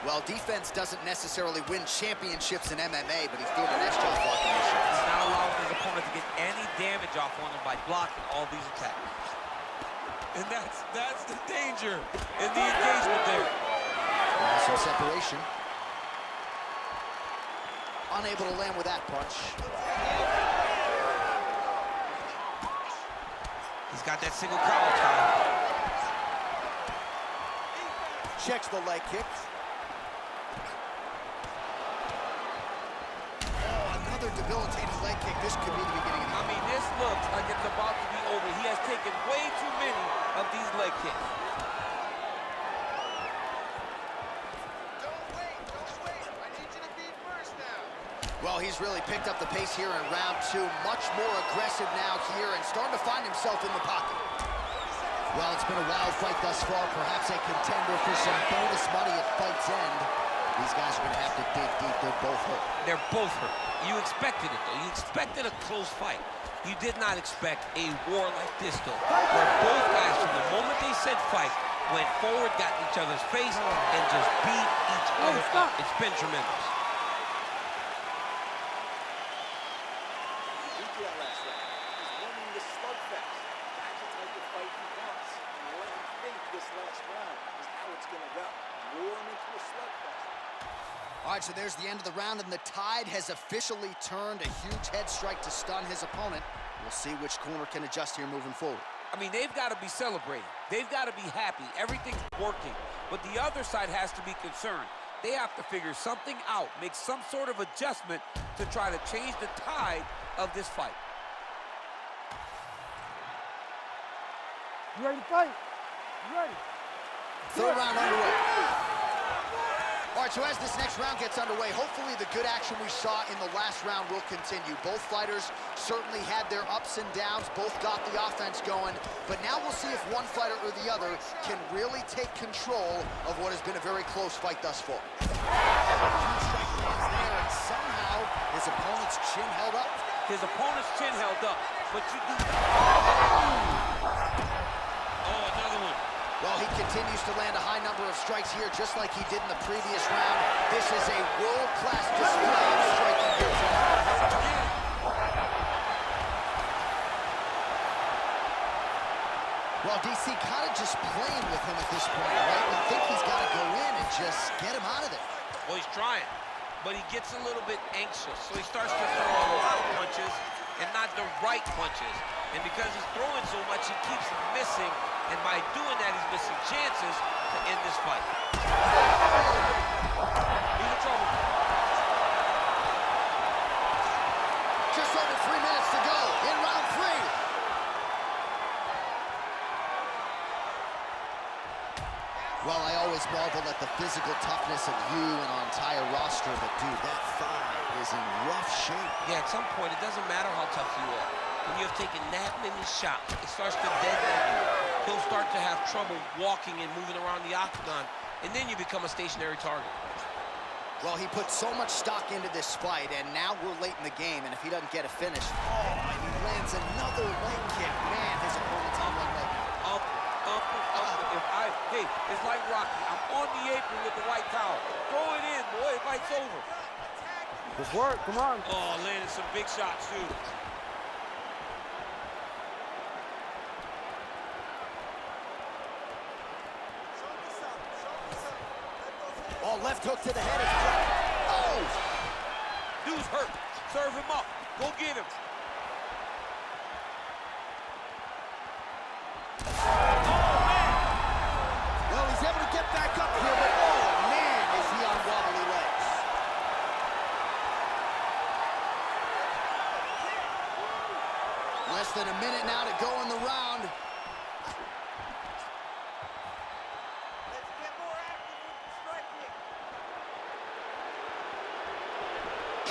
Well, defense doesn't necessarily win championships in MMA, but he's doing a nice job blocking these shots. He's not allowing his opponent to get any damage off on him by blocking all these attacks. And that's the danger in the engagement there. Some separation. Unable to land with that punch. He's got that single collar tie. Checks the leg kick. Debilitating leg kick. This could be the beginning of the I mean, this looks like it's about to be over. He has taken way too many of these leg kicks. Don't wait. I need you to be first now. Well, he's really picked up the pace here in round two. Much more aggressive now here and starting to find himself in the pocket. Well, it's been a wild fight thus far. Perhaps a contender for some bonus money at fight's end. These guys are going to have to dig deep. They're both hurt. They're both hurt. You expected it, though. You expected a close fight. You did not expect a war like this, though, where both guys, from the moment they said fight, went forward, got in each other's face, and just beat each other up. It's been tremendous. We did that last round. He's winning the slugfest. That's the type of fight he wants. And let him think this last round is how it's going to go. Lure him into a slugfest. All right, so there's the end of the round, and the tide has officially turned. A huge head strike to stun his opponent. We'll see which corner can adjust here moving forward. I mean, they've got to be celebrating. They've got to be happy. Everything's working. But the other side has to be concerned. They have to figure something out, make some sort of adjustment to try to change the tide of this fight. You ready to fight? You ready? Third round underway. All right, so as this next round gets underway, hopefully the good action we saw in the last round will continue. Both fighters certainly had their ups and downs, both got the offense going, but now we'll see if one fighter or the other can really take control of what has been a very close fight thus far. Huge strike lands there, and somehow his opponent's chin held up. His opponent's chin held up, but you do... Oh, another one. Well, he continues to land a high number of strikes here, just like he did in the previous round. This is a world-class display of striking here tonight. Well, DC kind of just playing with him at this point, right? We think he's got to go in and just get him out of there. Well, he's trying, but he gets a little bit anxious, so he starts to throw a lot of punches and not the right punches. And because he's throwing so much, he keeps missing, and by doing that, he's missing chances to end this fight. He's in trouble. Just over 3 minutes to go in round 3. Well, I always marvel at the physical toughness of you and our entire roster, but dude, that thigh is in rough shape. Yeah, at some point, it doesn't matter how tough you are. When you have taken that many shots, it starts to deaden you. He'll start to have trouble walking and moving around the octagon, and then you become a stationary target. Well, he put so much stock into this fight, and now we're late in the game, and if he doesn't get a finish, and he lands another leg kick. Man, his opponent's on one leg now. Up. Hey, it's like Rocky. I'm on the apron with the white towel. Throw it in, boy. The fight's over. Good work, come on. Oh, landed some big shots, too. Oh, left hook to the head is blocked. Oh! Dude's hurt. Serve him up. Go get him. Well, he's able to get back up here, but oh, man, is he on wobbly legs. Less than a minute now to go in the round. Let's get more active with the striking.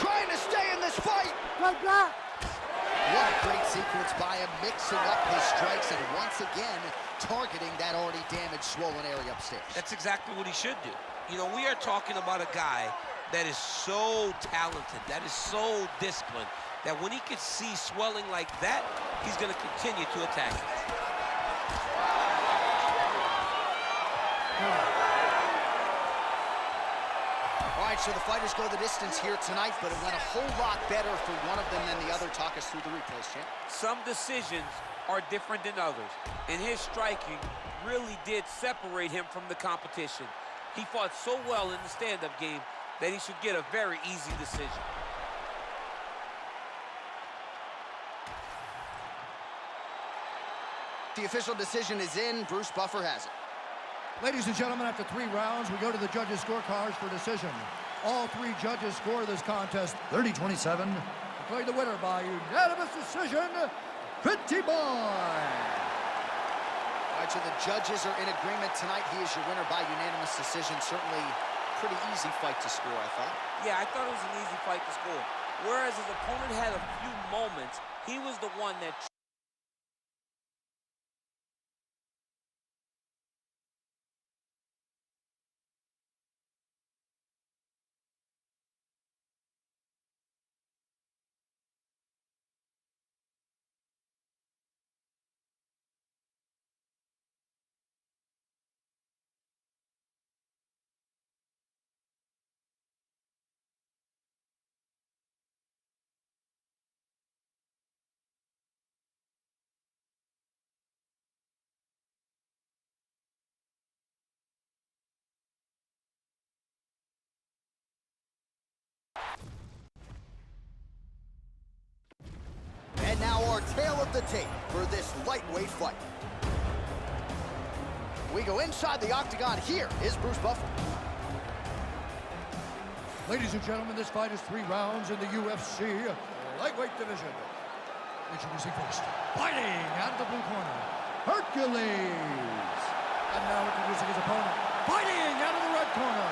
Trying to stay in this fight. Right back. What a great sequence by him, mixing up his strikes and once again targeting that already damaged, swollen area upstairs. That's exactly what he should do. You know, we are talking about a guy that is so talented, that is so disciplined, that when he could see swelling like that, he's going to continue to attack it. All right, so the fighters go the distance here tonight, but it went a whole lot better for one of them than the other. Talk us through the replays, champ. Some decisions are different than others, and his striking really did separate him from the competition. He fought so well in the stand-up game that he should get a very easy decision. The official decision is in. Bruce Buffer has it. Ladies and gentlemen, after 3 rounds, we go to the judges' scorecards for decision. All 3 judges score this contest 30-27. Declared the winner by unanimous decision, Pretty Boy. All right, so the judges are in agreement tonight. He is your winner by unanimous decision. Certainly pretty easy fight to score, I thought. Yeah, I thought it was an easy fight to score. Whereas his opponent had a few moments, he was the one that now our tale of the tape for this lightweight fight. We go inside the octagon. Here is Bruce Buffer. Ladies and gentlemen, this fight is 3 rounds in the UFC lightweight division. Introducing first, fighting out of the blue corner, Hercules. And now introducing his opponent, fighting out of the red corner,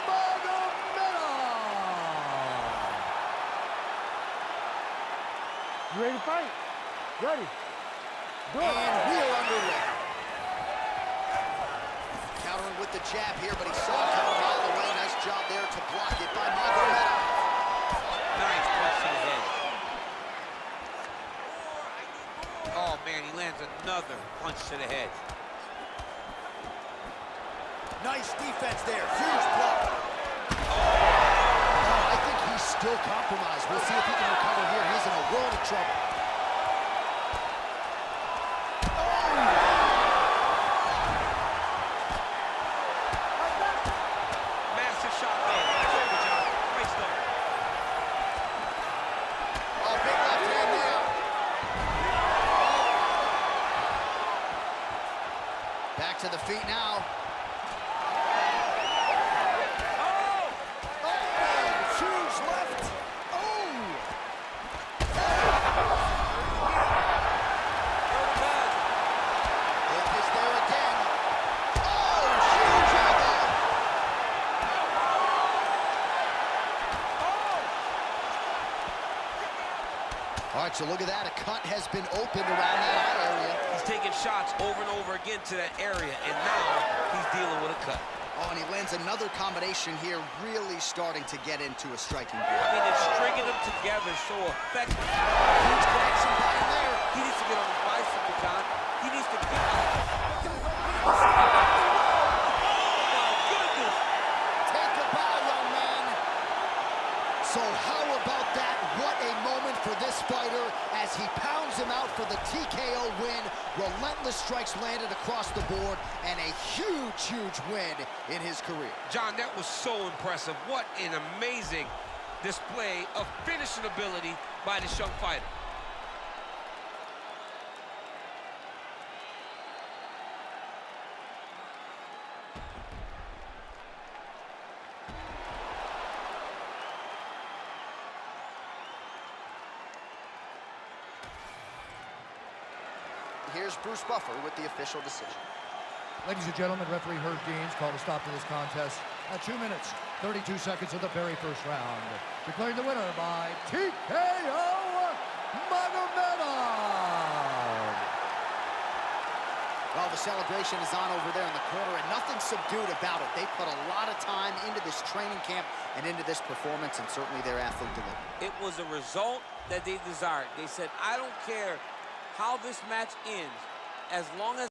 Magomedov. You ready to fight? Ready. Go. And we are underway. Countering with the jab here, but he saw it coming a mile away. Nice job there to block it by Magomedov. Nice punch to the head. Oh, man, he lands another punch to the head. Nice defense there. Huge blow. Oh, I think he's still compromised. We'll see if he can recover here. He's in a world of trouble. Massive shot there. That's over, John. Great start. Oh, big left hand there. Back to the feet now. Huge left. Oh! Hook is there again. Oh, huge elbow. All right, so look at that. A cut has been opened around that eye area. He's taking shots over and over again to that area, and now he's dealing with a cut. Oh, and he lands another combination here, really starting to get into a striking I gear. mean, it's stringing them together so effectively. Huge connection by him there. He needs to get on his bicycle, John. He needs to get Oh, my goodness! Take a bow, young man. So how about that? What a moment for this fighter as he pounds him out for the TKO win. Relentless strikes landed across the board and a huge, huge win in his career. John, that was so impressive. What an amazing display of finishing ability by this young fighter. Here's Bruce Buffer with the official decision. Ladies and gentlemen, referee Herb Deans called a stop to this contest at 2 minutes, 32 seconds of the very first round. Declaring the winner by TKO, Magomedov. Well, the celebration is on over there in the corner, and nothing subdued about it. They put a lot of time into this training camp and into this performance, and certainly their athlete delivered. It was a result that they desired. They said, I don't care how this match ends, as long as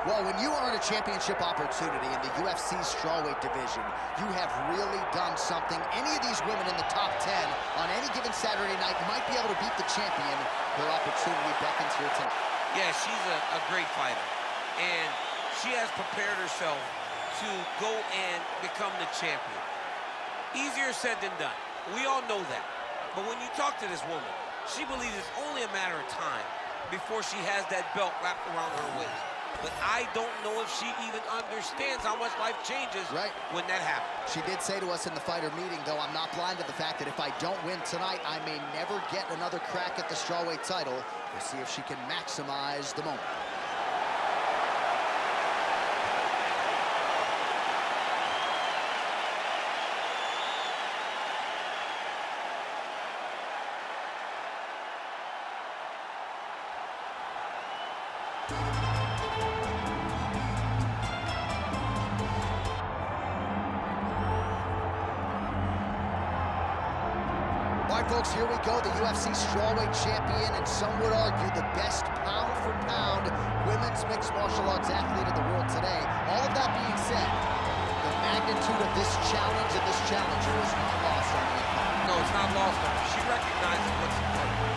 Well, when you earn a championship opportunity in the UFC strawweight division, you have really done something. Any of these women in the top 10 on any given Saturday night might be able to beat the champion. Their opportunity beckons here tonight. Yeah, she's a great fighter, and she has prepared herself to go and become the champion. Easier said than done. We all know that. But when you talk to this woman, she believes it's only a matter of time before she has that belt wrapped around her waist. But I don't know if she even understands how much life changes when that happens. She did say to us in the fighter meeting, though, I'm not blind to the fact that if I don't win tonight, I may never get another crack at the strawweight title. We'll see if she can maximize the moment. All right, folks, here we go. The UFC strawweight champion, and some would argue the best pound-for-pound women's mixed martial arts athlete in the world today. All of that being said, the magnitude of this challenge and this challenger is not lost on the opponent. No, it's not lost on her. She recognizes what's in front of her.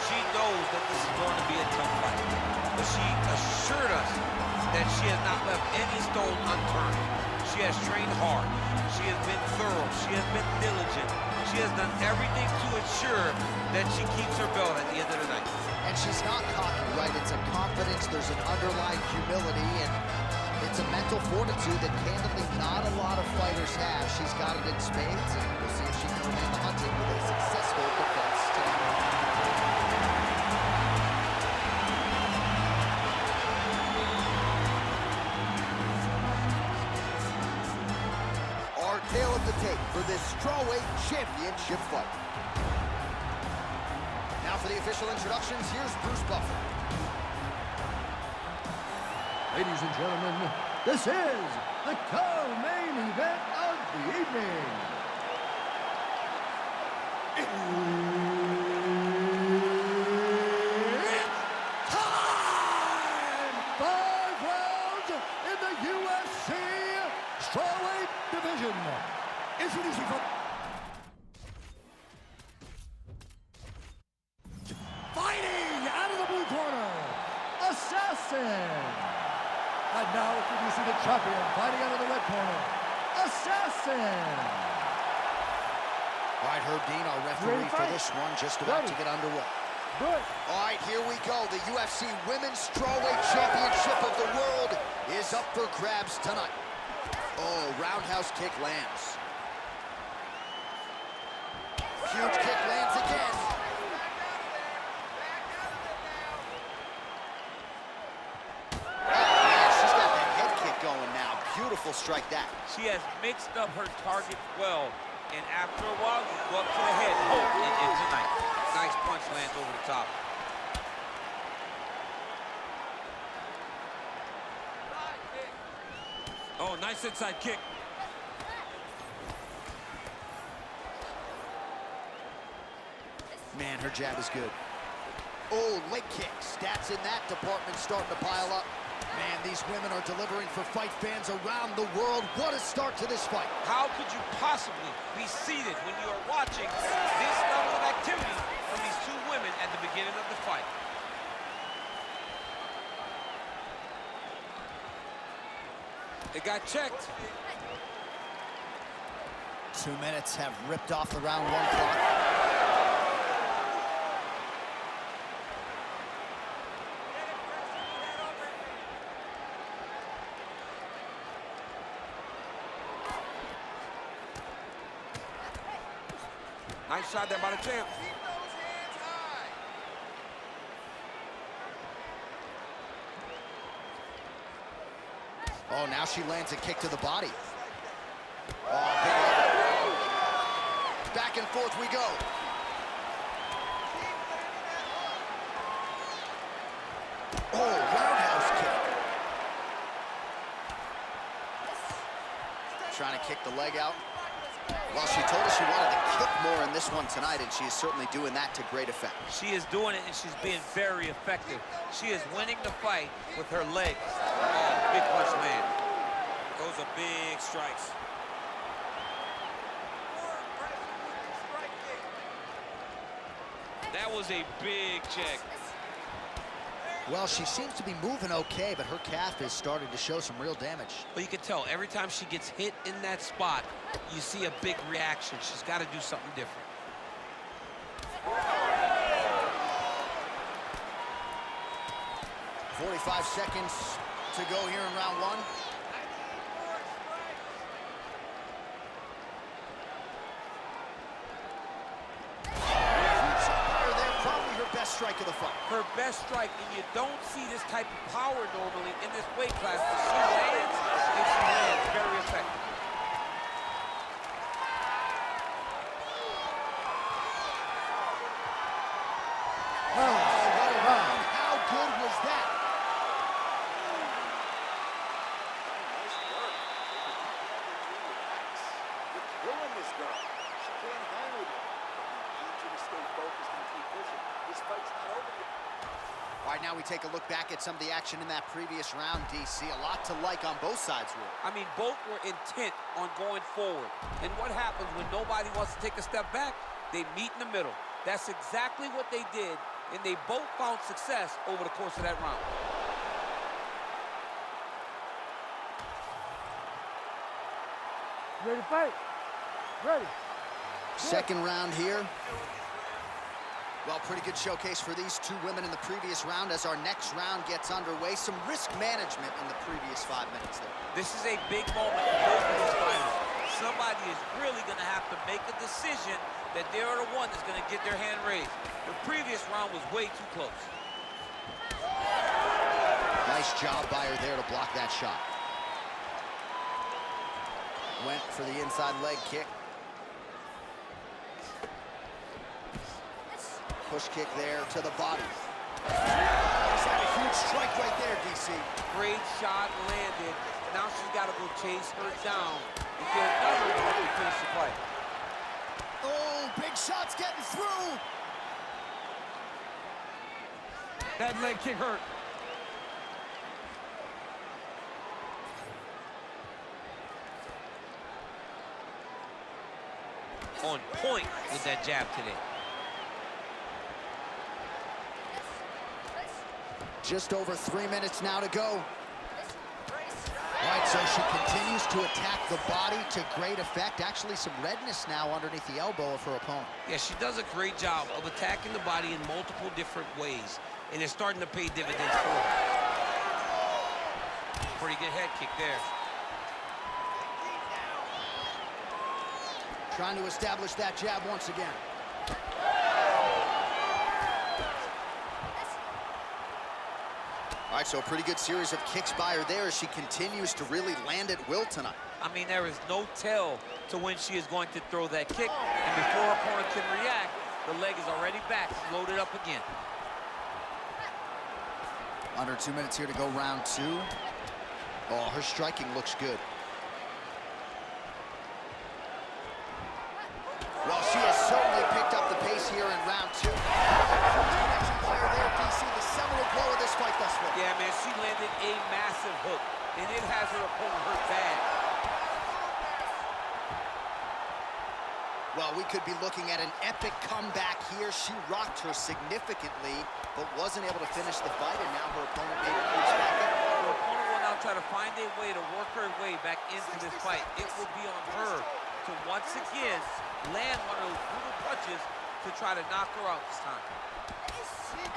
She knows that this is going to be a tough fight. But she assured us that she has not left any stone unturned. She has trained hard. She has been thorough. She has been diligent. She has done everything to ensure that she keeps her belt at the end of the night. And she's not cocky, right? It's a confidence, there's an underlying humility, and it's a mental fortitude that candidly not a lot of fighters have. She's got it in spades, and we'll see if she can remain the hunted with a successful defense tonight. Tail of the tape for this strawweight championship fight. Now for the official introductions, here's Bruce Buffer. Ladies and gentlemen, this is the co-main event of the evening. It's time! 5 rounds in the UFC strawweight division. Introducing from fighting out of the blue corner, Assassin. And now introducing the champion, fighting out of the red corner, Assassin. All right, Herb Dean, our referee for this one, just about to get underway. Good. All right, here we go. The UFC Women's Strawweight Championship of the world is up for grabs tonight. Oh, roundhouse kick lands. Huge kick lands again. Oh, man, she's got that head kick going now. Beautiful strike that. She has mixed up her target well, and after a while, you go up to the head, hope, and ends the night. Nice punch lands over the top. Oh, nice inside kick. Man, her jab is good. Oh, leg kick. Stats in that department starting to pile up. Man, these women are delivering for fight fans around the world. What a start to this fight. How could you possibly be seated when you are watching this level of activity from these two women at the beginning of the fight? It got checked. 2 minutes have ripped off the round 1 clock. Nice shot there by the champ. Keep those hands high. Oh, now she lands a kick to the body. Oh, big left. Back and forth we go. Oh, roundhouse kick. Trying to kick the leg out. Well, she told us she wanted to kick more in this one tonight, and she is certainly doing that to great effect. She is doing it, and she's being very effective. She is winning the fight with her legs. Oh, big punch land. Those are big strikes. That was a big check. Well, she seems to be moving okay, but her calf is starting to show some real damage. But you can tell every time she gets hit in that spot, you see a big reaction. She's got to do something different. "45 seconds to go here in round one. They're probably her best strike of the fight. Her best strike, and you don't see this type of power normally in this weight class, but she lands, and she lands very effective. How good was that? Nice work. You're killing this girl. She can't hang with you. I need you to stay focused and keep pushing. This fight's not over yet. All right, now we take a look back at some of the action in that previous round, DC. A lot to like on both sides, Will. I mean, both were intent on going forward. And what happens when nobody wants to take a step back? They meet in the middle. That's exactly what they did, and they both found success over the course of that round. Ready to fight? Ready. Second round here. Well, pretty good showcase for these two women in the previous round. As our next round gets underway, some risk management in the previous 5 minutes there. This is a big moment for both of these fighters. Somebody is really going to have to make a decision that they're the one that's going to get their hand raised. The previous round was way too close. Nice job by her there to block that shot. Went for the inside leg kick. Push kick there to the body. He's had a huge strike right there, DC. Great shot landed. Now she's got to go chase her down and get another one to finish the fight. Oh, big shots getting through. That leg kick hurt. On point with that jab today. Just over 3 minutes now to go. All right, so she continues to attack the body to great effect. Actually, some redness now underneath the elbow of her opponent. Yeah, she does a great job of attacking the body in multiple different ways, and it's starting to pay dividends for her. Pretty good head kick there. Trying to establish that jab once again. All right, so a pretty good series of kicks by her there as she continues to really land at will tonight. I mean, there is no tell to when she is going to throw that kick. And before her opponent can react, the leg is already back, loaded up again. Under 2 minutes here to go round two. Oh, her striking looks good. Well, she has certainly picked up the pace here in round two. Connection by her there, DC, the seminal blow of this fight thus far. Yeah, man, she landed a massive hook, and it has her opponent hurt bad. Well, we could be looking at an epic comeback here. She rocked her significantly, but wasn't able to finish the fight, and now her opponent made her crease back in. Her opponent will now try to find a way to work her way back into this fight. It will be on her to once again land one of those brutal punches to try to knock her out this time.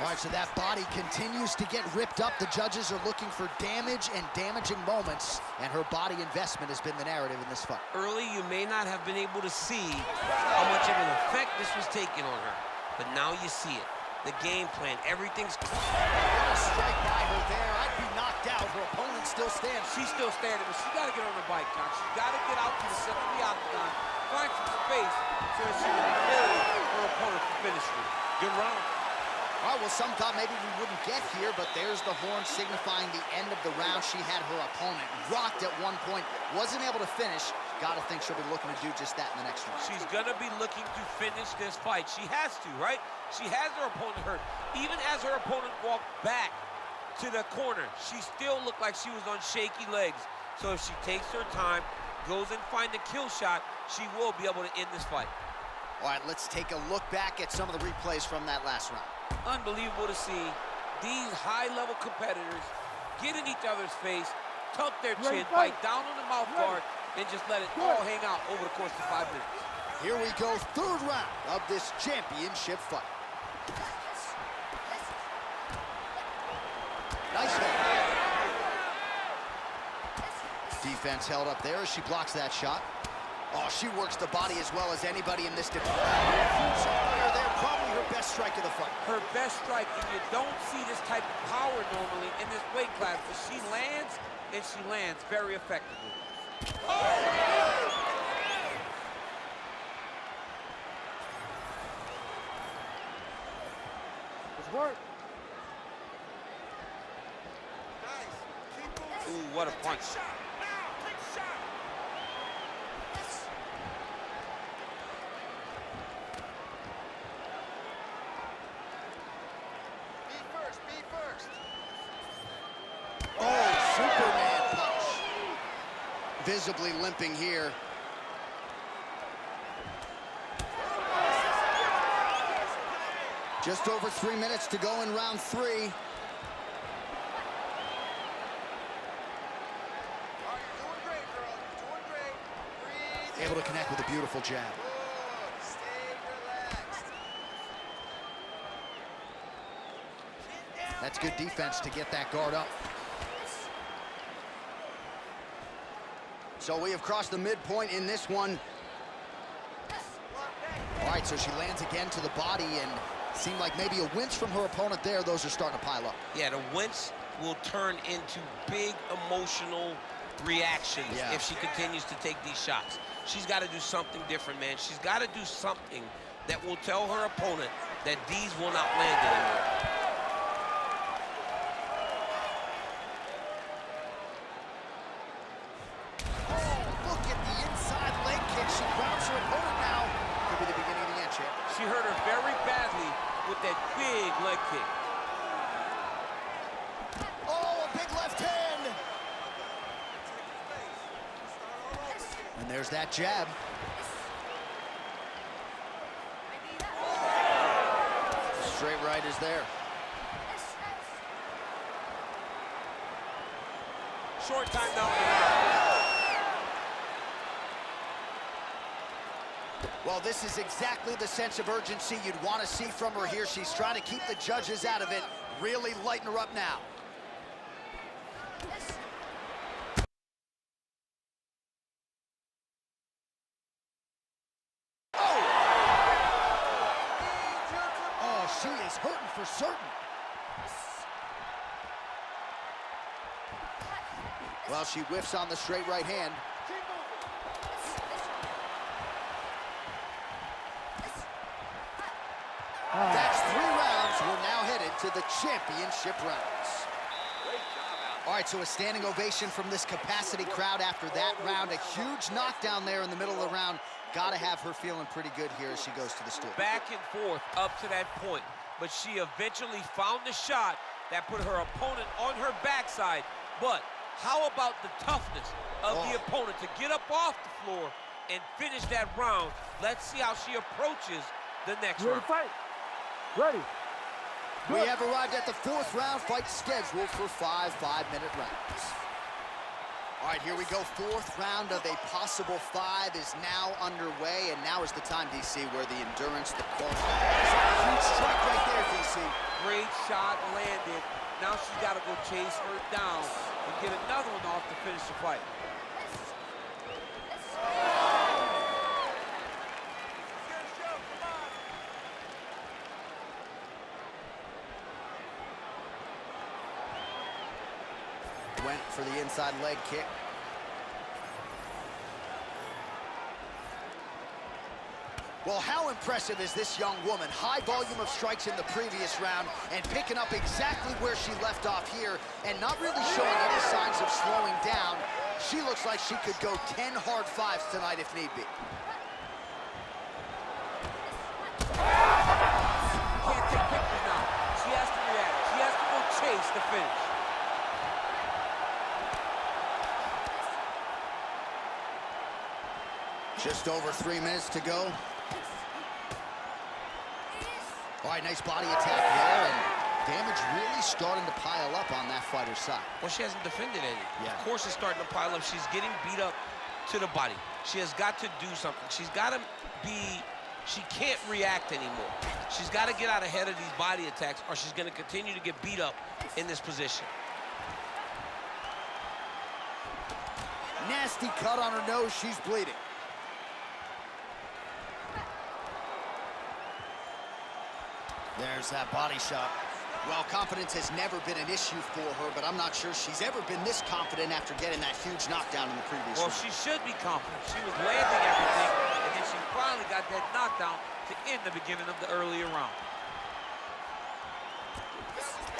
All right, so that body continues to get ripped up. The judges are looking for damage and damaging moments, and her body investment has been the narrative in this fight. Early, you may not have been able to see how much of an effect this was taking on her, but now you see it. The game plan, everything's What a strike by her there. I'd be knocked out. Her opponent still stands. She's still standing, but she's got to get on her bike, John. She's got to get out to the center of the octagon, find some space so that she can kill her opponent to finish her. Good round. All right, well, some thought maybe we wouldn't get here, but there's the horn signifying the end of the round. She had her opponent rocked at one point, wasn't able to finish. Got to think she'll be looking to do just that in the next round. She's going to be looking to finish this fight. She has to, right? She has her opponent hurt. Even as her opponent walked back to the corner, she still looked like she was on shaky legs. So if she takes her time, goes and finds a kill shot, she will be able to end this fight. All right, let's take a look back at some of the replays from that last round. Unbelievable to see these high-level competitors get in each other's face, tuck their chin, bite down on the mouth guard, and just let it all hang out over the course of 5 minutes. Here we go, third round of this championship fight. Nice hit. defense held up there as she blocks that shot. Oh, she works the body as well as anybody in this division. There, probably her best strike of the fight. Her best strike, and you don't see this type of power normally in this weight class, but she lands, and she lands very effectively. It's work. Ooh, what a punch. Be first. Oh, Superman punch. Visibly limping here. Just over 3 minutes to go in round 3. All right, you're doing great, girl. You're doing great. Breathe. Able to connect with a beautiful jab. Good. Stay relaxed. That's good defense to get that guard up. So we have crossed the midpoint in this one. All right, so she lands again to the body and seemed like maybe a winch from her opponent there. Those are starting to pile up. Yeah, the winch will turn into big emotional reactions if she continues to take these shots. She's got to do something different, man. She's got to do something that will tell her opponent that these will not land anymore. Look at the inside leg kick. She grounds her opponent now. Could be the beginning of the end, champ. She hurt her very badly with that big leg kick. Oh, a big left hand. And there's that jab. Straight right is there. Short time now. Well, this is exactly the sense of urgency you'd want to see from her here. She's trying to keep the judges out of it. Really lighten her up now. Oh, she is hurting for certain. Well, she whiffs on the straight right hand. That's 3 rounds. We're now headed to the championship rounds. All right, so a standing ovation from this capacity crowd after that round. A huge knockdown there in the middle of the round. Got to have her feeling pretty good here as she goes to the stool. Back and forth up to that point, but she eventually found the shot that put her opponent on her backside. But how about the toughness of the opponent to get up off the floor and finish that round? Let's see how she approaches the next Ready round. to fight? Ready. We have arrived at the 4th round, fight scheduled for 5 5-minute rounds. All right, here we go. 4th round of a possible 5 is now underway, and now is the time, DC, where the endurance, the quality. Huge strike right there, DC. Great shot landed. Now she's got to go chase her down and get another one off to finish the fight. Went for the inside leg kick. Well, how impressive is this young woman? High volume of strikes in the previous round and picking up exactly where she left off here and not really showing any signs of slowing down. She looks like she could go 10 hard 5s tonight if need be. Can't take pictures now. She has to react. She has to go chase the finish. Just over 3 minutes to go. All right, nice body attack there, and damage really starting to pile up on that fighter's side. Well, she hasn't defended any. Yeah. Of course it's starting to pile up. She's getting beat up to the body. She has got to do something. She's got to be, she can't react anymore. She's got to get out ahead of these body attacks or she's going to continue to get beat up in this position. Nasty cut on her nose. She's bleeding. There's that body shot. Well, confidence has never been an issue for her, but I'm not sure she's ever been this confident after getting that huge knockdown in the previous round. She should be confident. She was landing everything, and then she finally got that knockdown to end the beginning of the earlier round.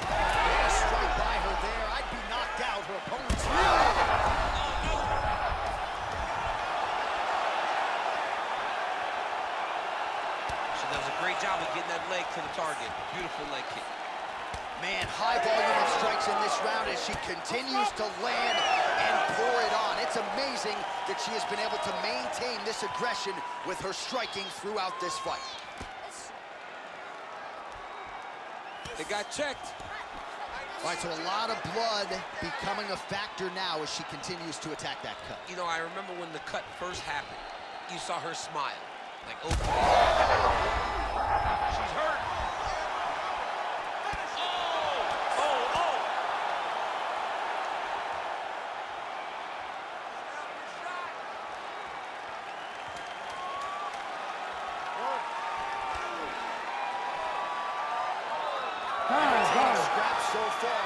Yeah, straight by her there. I'd be knocked out. Her opponent's She does a great job of getting that leg to the target. Beautiful leg kick. Man, high volume of strikes in this round as she continues to land and pour it on. It's amazing that she has been able to maintain this aggression with her striking throughout this fight. It got checked. All right, so a lot of blood becoming a factor now as she continues to attack that cut. You know, I remember when the cut first happened, you saw her smile. Like, oh, she's hurt. Scraps so far.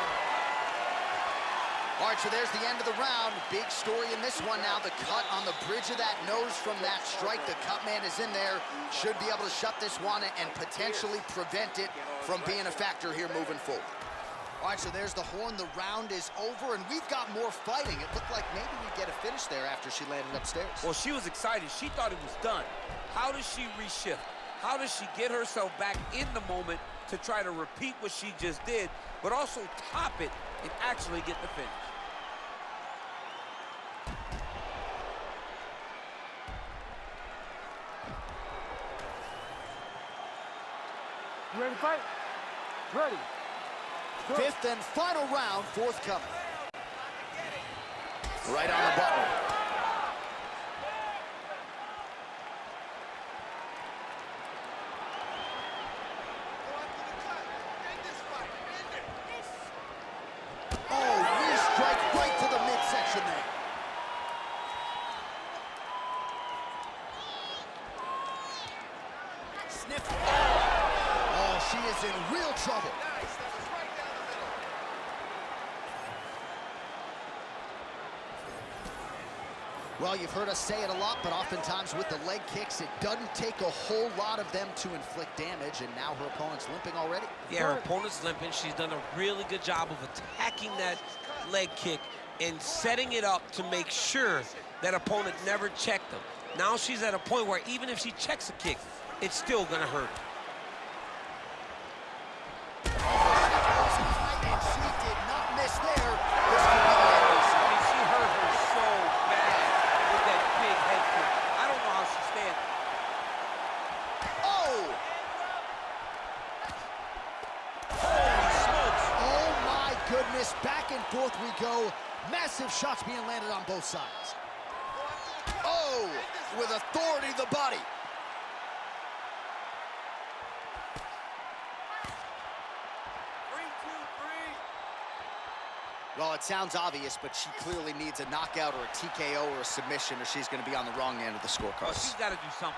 All right, so there's the end of the round. Big story in this one now. The cut on the bridge of that nose from that strike. The cut man is in there. Should be able to shut this one and potentially prevent it from being a factor here moving forward. All right, so there's the horn. The round is over, and we've got more fighting. It looked like maybe we'd get a finish there after she landed upstairs. Well, she was excited. She thought it was done. How does she reshift? How does she get herself back in the moment to try to repeat what she just did, but also top it and actually get the finish? You ready to fight? Ready. Go. Fifth and final round forthcoming. Right on the button. Oh, knee strike right to the midsection there. Sniff. Oh, she is in real trouble. Well, you've heard us say it a lot, but oftentimes with the leg kicks, it doesn't take a whole lot of them to inflict damage, and now her opponent's limping already. Yeah, her opponent's limping. She's done a really good job of attacking that leg kick and setting it up to make sure that opponent never checked them. Now she's at a point where even if she checks a kick, it's still gonna hurt. And she did not miss there. This could be the end of this. I mean, she hurt her so bad with that big head kick. I don't know how she stands. Oh! Holy smokes. Oh my goodness, back and forth we go. Massive shots being landed on both sides. Oh, with authority to the body. Well, it sounds obvious, but she clearly needs a knockout or a TKO or a submission, or she's going to be on the wrong end of the Well, scorecard. she's got to do something.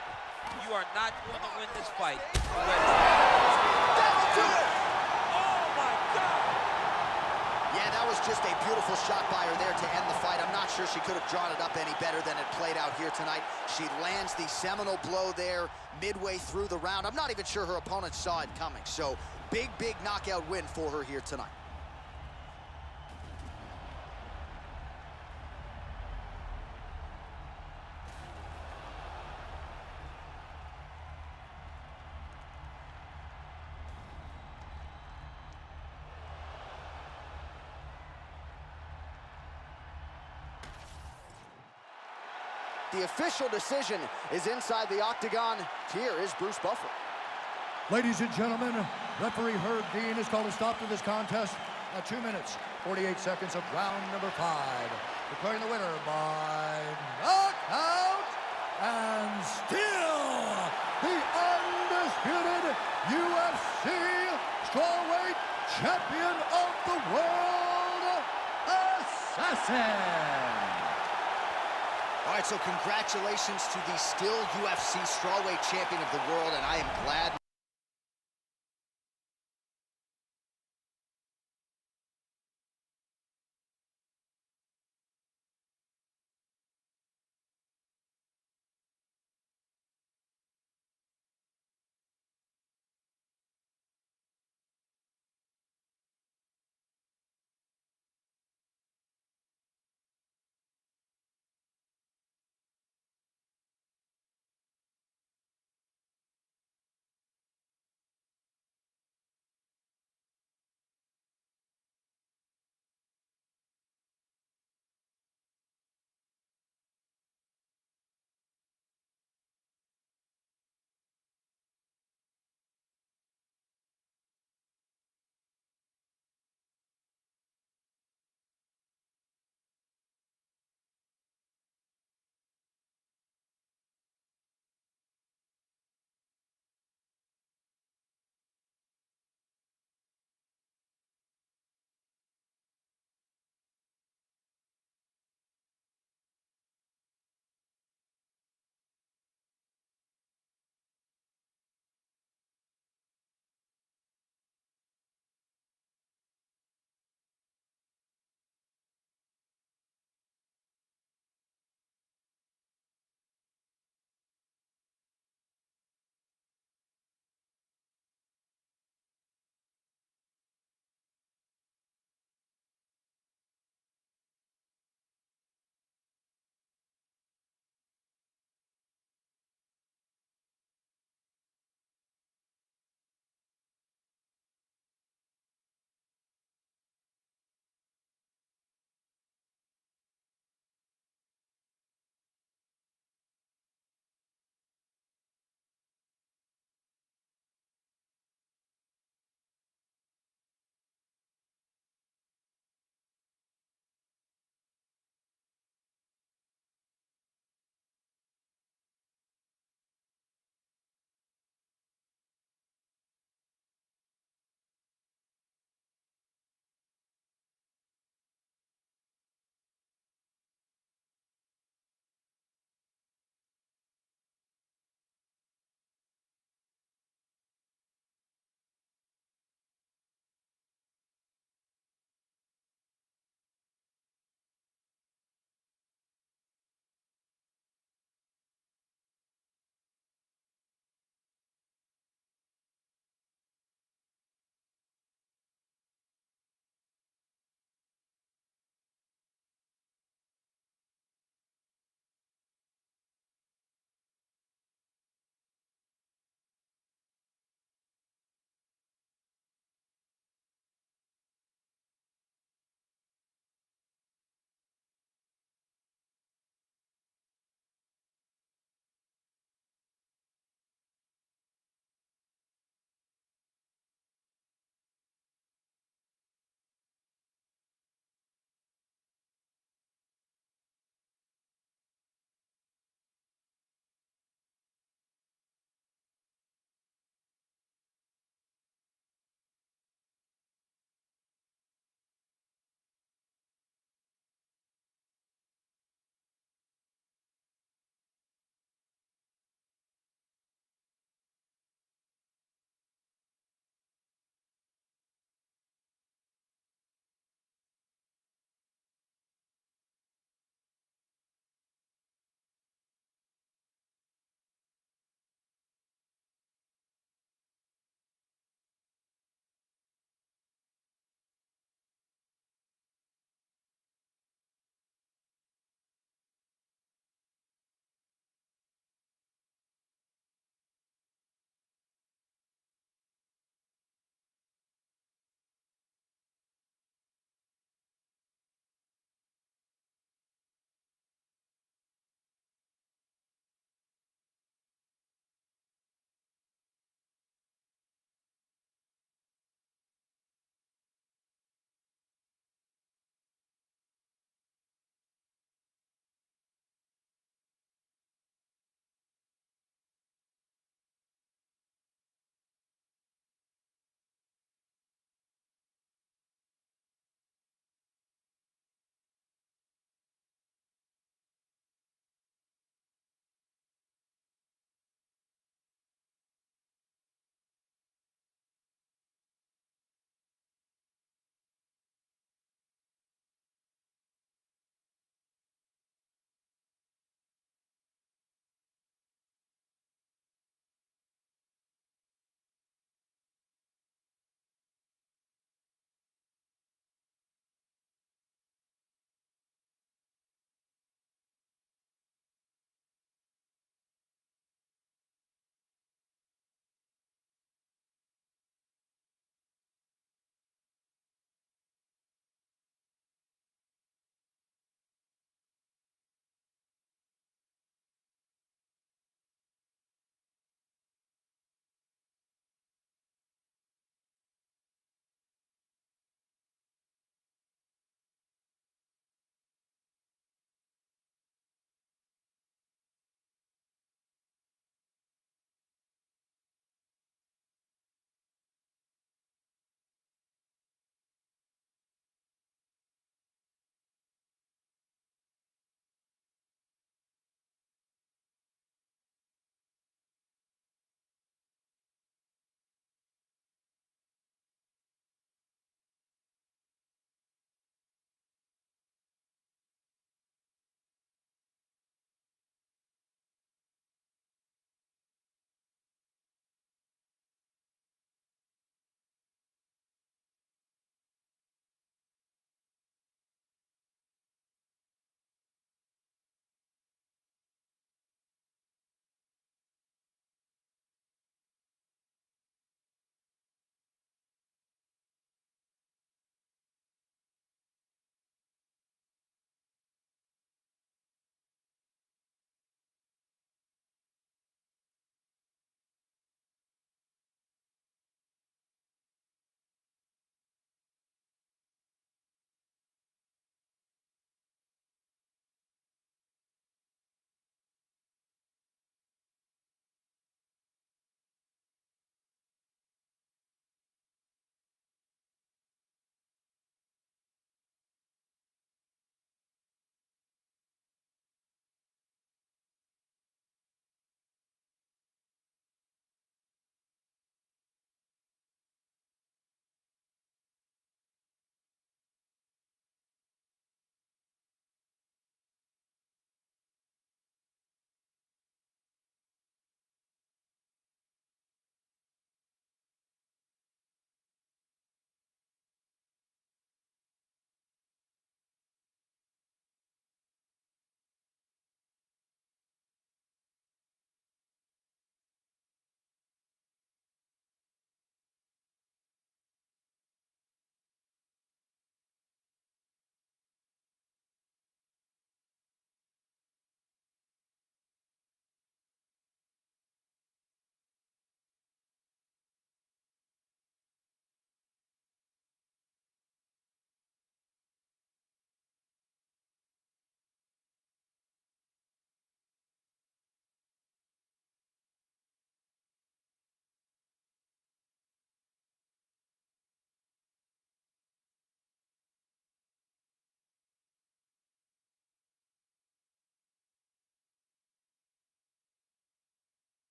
You are not going to win this fight. That'll do it! Oh, my God! Yeah, that was just a beautiful shot by her there to end the fight. I'm not sure she could have drawn it up any better than it played out here tonight. She lands the seminal blow there midway through the round. I'm not even sure her opponent saw it coming. So big, big knockout win for her here tonight. The official decision is inside the octagon. Here is Bruce Buffer. Ladies and gentlemen, referee Herb Dean has called a stop to this contest at 2 minutes, 48 seconds of round number 5. Declaring the winner by knockout and still the undisputed UFC strawweight champion of the world, Assassin. All right, so congratulations to the still UFC strawweight champion of the world, and I am glad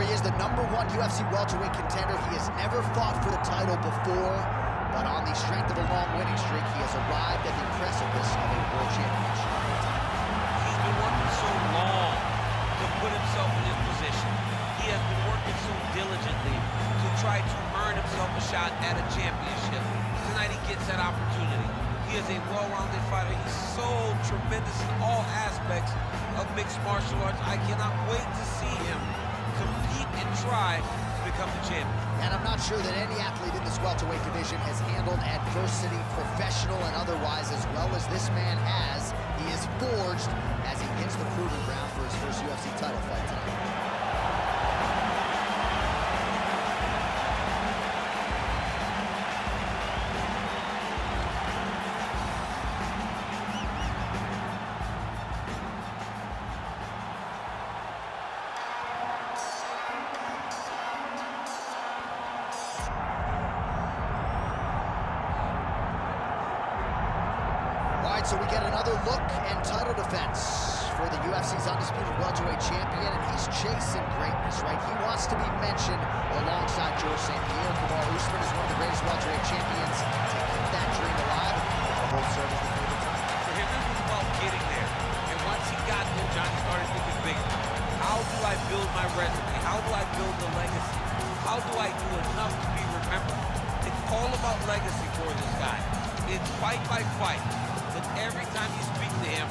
he is the #1 UFC welterweight contender. He has never fought for the title before, but on the strength of a long winning streak, he has arrived at the precipice of a world championship. He's been working so long to put himself in this position. He has been working so diligently to try to earn himself a shot at a championship. Tonight he gets that opportunity. He is a well-rounded fighter. He's so tremendous in all aspects of mixed martial arts. I cannot wait to see him compete and try to become the champion. And I'm not sure that any athlete in this welterweight division has handled adversity, professional and otherwise, as well as this man has. He is forged as he hits the proving ground for his first UFC title fight tonight. So we get another look and title defense for the UFC's undisputed welterweight champion, and he's chasing greatness, right? He wants to be mentioned alongside George St. Pierre. Kamaru Usman is one of the greatest welterweight champions to keep that dream alive. The whole service the favorite time. For him, this was about getting there. And once he got there, Johnny started thinking bigger. How do I build my resume? How do I build the legacy? How do I do enough to be remembered? It's all about legacy for this guy. It's fight by fight. But every time you speak to him,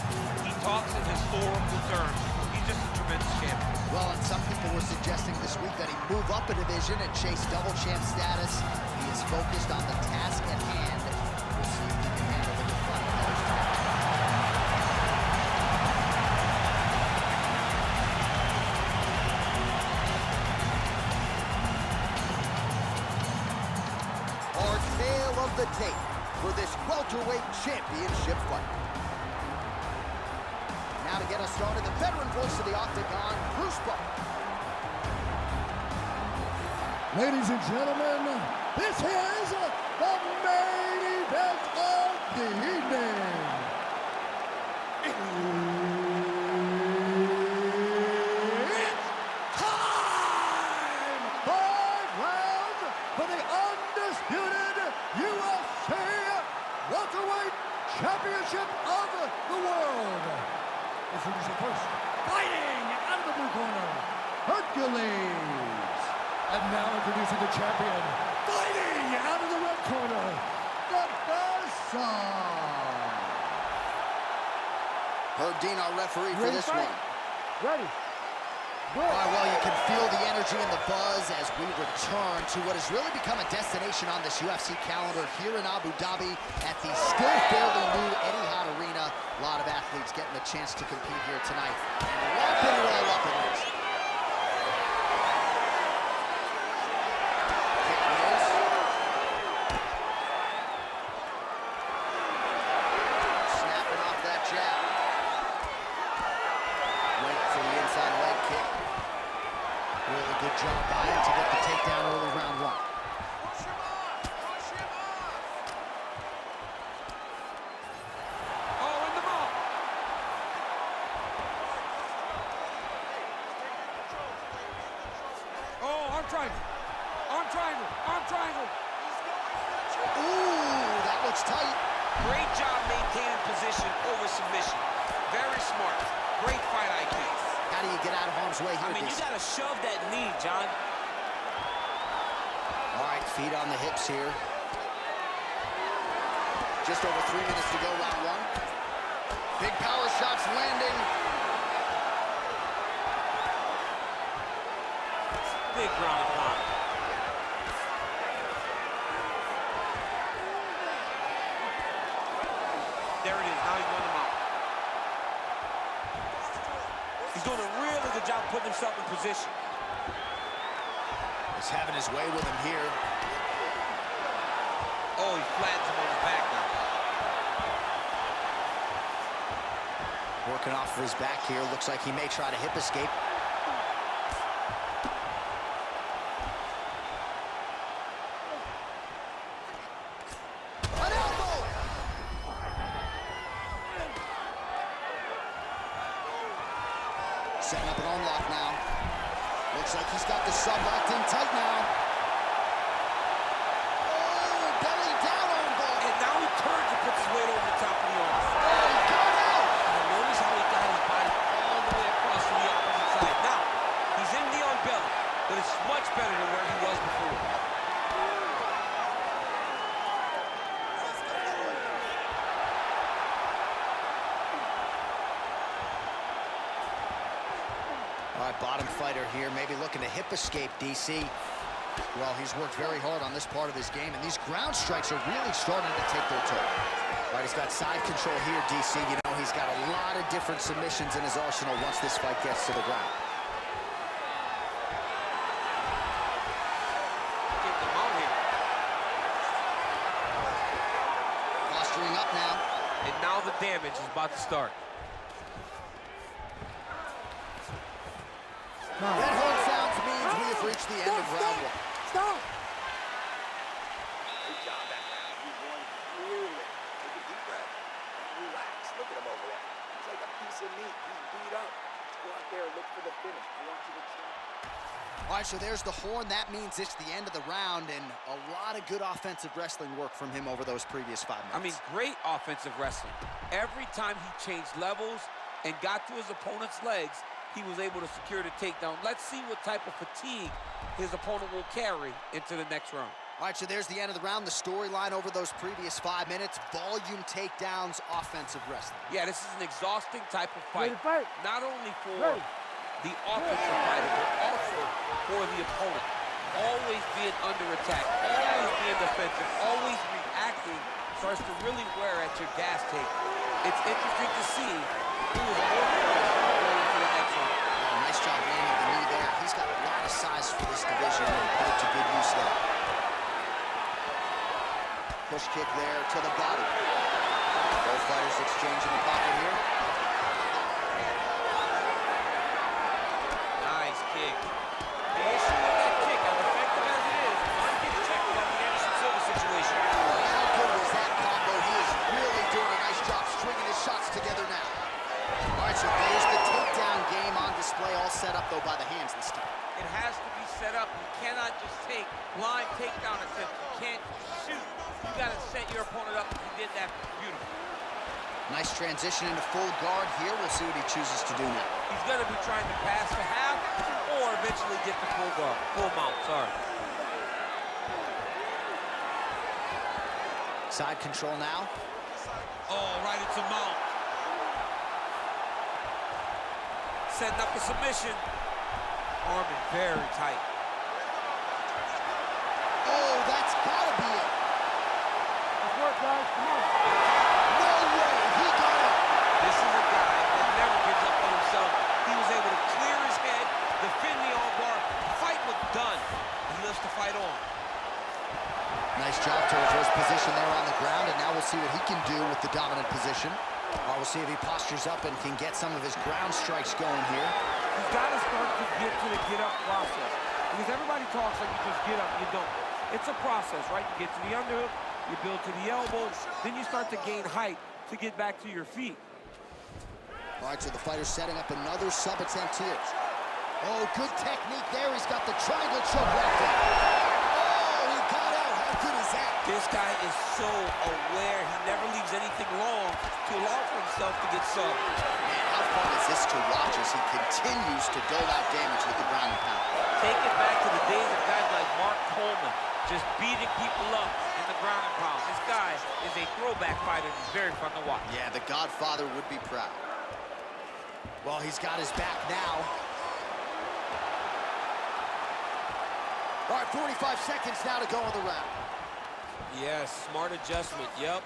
he talks in historical terms. He's just a tremendous champion. Well, and some people were suggesting this week that he move up a division and chase double champ status. He is focused on the task at hand. We'll see if he can handle the good fight. Our tale of the tape for this welterweight championship fight. Now to get us started, the veteran voice of the Octagon, Bruce Buffer. Ladies and gentlemen, this is the main event of the evening. It's time! 5 rounds for the undisputed UFC welterweight championship of the world. Introducing first, fighting out of the blue corner, Hercules. And now introducing the champion, fighting out of the red corner, the Bessa. Herb Dean, our referee for this one. Ready. Go. All right, well, you can feel the energy and the buzz as we return to what has really become a destination on this UFC calendar here in Abu Dhabi at the still fairly new Etihad Arena. A lot of athletes getting a chance to compete here tonight and wrapping it all up in this. Snapping off that jab. Wait for the inside leg kick. Really good job by him to get the takedown early round 1. Push him off! Push him off! Oh, in the mouth. Oh, arm triangle. Arm triangle. Arm triangle. Ooh, that looks tight. Great job maintaining position over submission. Very smart. Great fight IQ. How do you get out of harm's way here? I mean, you gotta shove that knee, John. All right, feet on the hips here. Just over 3 minutes to go, round 1. Big power shots landing. Big ground and pound. There it is. Now he's going to mount. He's doing a really good job putting himself in position. He's having his way with him here. Oh, he flattens him on his back now. Working off of his back here. Looks like he may try to hip escape. An elbow! Setting up an arm lock now. Looks like he's got the sub locked in tight now. Oh, belly down on ball. And now he turns and puts his weight over the top of the arm. Oh, he got out. And notice how he got his body all the way across to the opposite side. Now, he's in the on belly, but it's much better than where he was before. All right, bottom fighter here, maybe looking to hip escape, DC. Well, he's worked very hard on this part of his game, and these ground strikes are really starting to take their toll. All right, he's got side control here, DC. You know, he's got a lot of different submissions in his arsenal once this fight gets to the ground. Get them out here. Posturing up now. And now the damage is about to start. That horn sounds means we have reached the end of round one. Stop! Good job that round. You won clearly. Take a deep breath and relax. Look at him over there. He's like a piece of meat. He's beat up. Let's go out there and look for the finish. I want you to check. All right, so there's the horn. That means it's the end of the round, and a lot of good offensive wrestling work from him over those previous 5 minutes. I mean, great offensive wrestling. Every time he changed levels and got to his opponent's legs, he was able to secure the takedown. Let's see what type of fatigue his opponent will carry into the next round. All right, so there's the end of the round. The storyline over those previous 5 minutes, volume takedowns, offensive wrestling. Yeah, this is an exhausting type of fight. Ready to fight. Not only for Ready. the offensive fighter, but also for the opponent. Always being under attack, always being defensive, always reacting starts to really wear at your gas tank. It's interesting to see who is more fresh going into the next round. Nice job landing the knee there. He's got a lot of size for this division and put it to good use there. Push kick there to the body. Both fighters exchanging the pocket here. Nice kick. The issue with that kick, as effective as it is, might get checked like the Anderson Silva situation. How good was that combo? He is really doing a nice job stringing his shots together now. All right, so there's the takedown game on display, all set up, though, by the hands this time. It has to be set up. You cannot just take blind takedown attempts. You can't shoot. You got to set your opponent up. He did that beautifully. Nice transition into full guard here. We'll see what he chooses to do now. He's going to be trying to pass the half or eventually get the full guard. Full mount, sorry. Side control now. Oh, right into mount. Setting up a submission. Armin very tight. Oh, that's gotta be it. Let's work, guys. Come on. No way, he got it. This is a guy that never gives up on himself. He was able to clear his head, defend the armbar. Fight was done. He lifts the fight on. Nice job to reverse position there on the ground, and now we'll see what he can do with the dominant position. We'll see if he postures up and can get some of his ground strikes going here. You've got to start to get to the get-up process. Because everybody talks like you just get up, you don't. It's a process, right? You get to the underhook, you build to the elbow, then you start to gain height to get back to your feet. All right, so the fighter's setting up another sub-attempt here. Oh, good technique there. He's got the triangle choke wrapped in. Oh, he got out. How good is that? This guy is so aware. He never leaves anything long to allow for himself to get subbed. Man, how fun is this to watch as he continues to dole out damage with the ground and pound? Take it back to the days of guys like Mark Coleman, just beating people up in the ground and pound. This guy is a throwback fighter. He's very fun to watch. Yeah, the Godfather would be proud. Well, he's got his back now. All right, 45 seconds now to go in the round. Yes, smart adjustment, yep.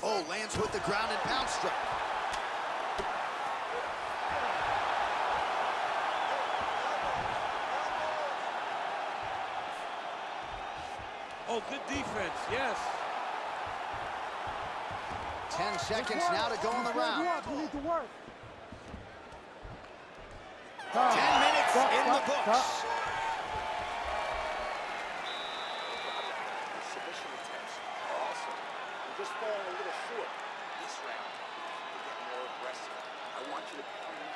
Oh, lands with the ground and pound strike. Oh, good defense, yes. 10 seconds now to go in the round. We need to work. 10 minutes in the books. Submission attempts are awesome. You're just falling a little short. This round, you're getting more aggressive. I want you to come in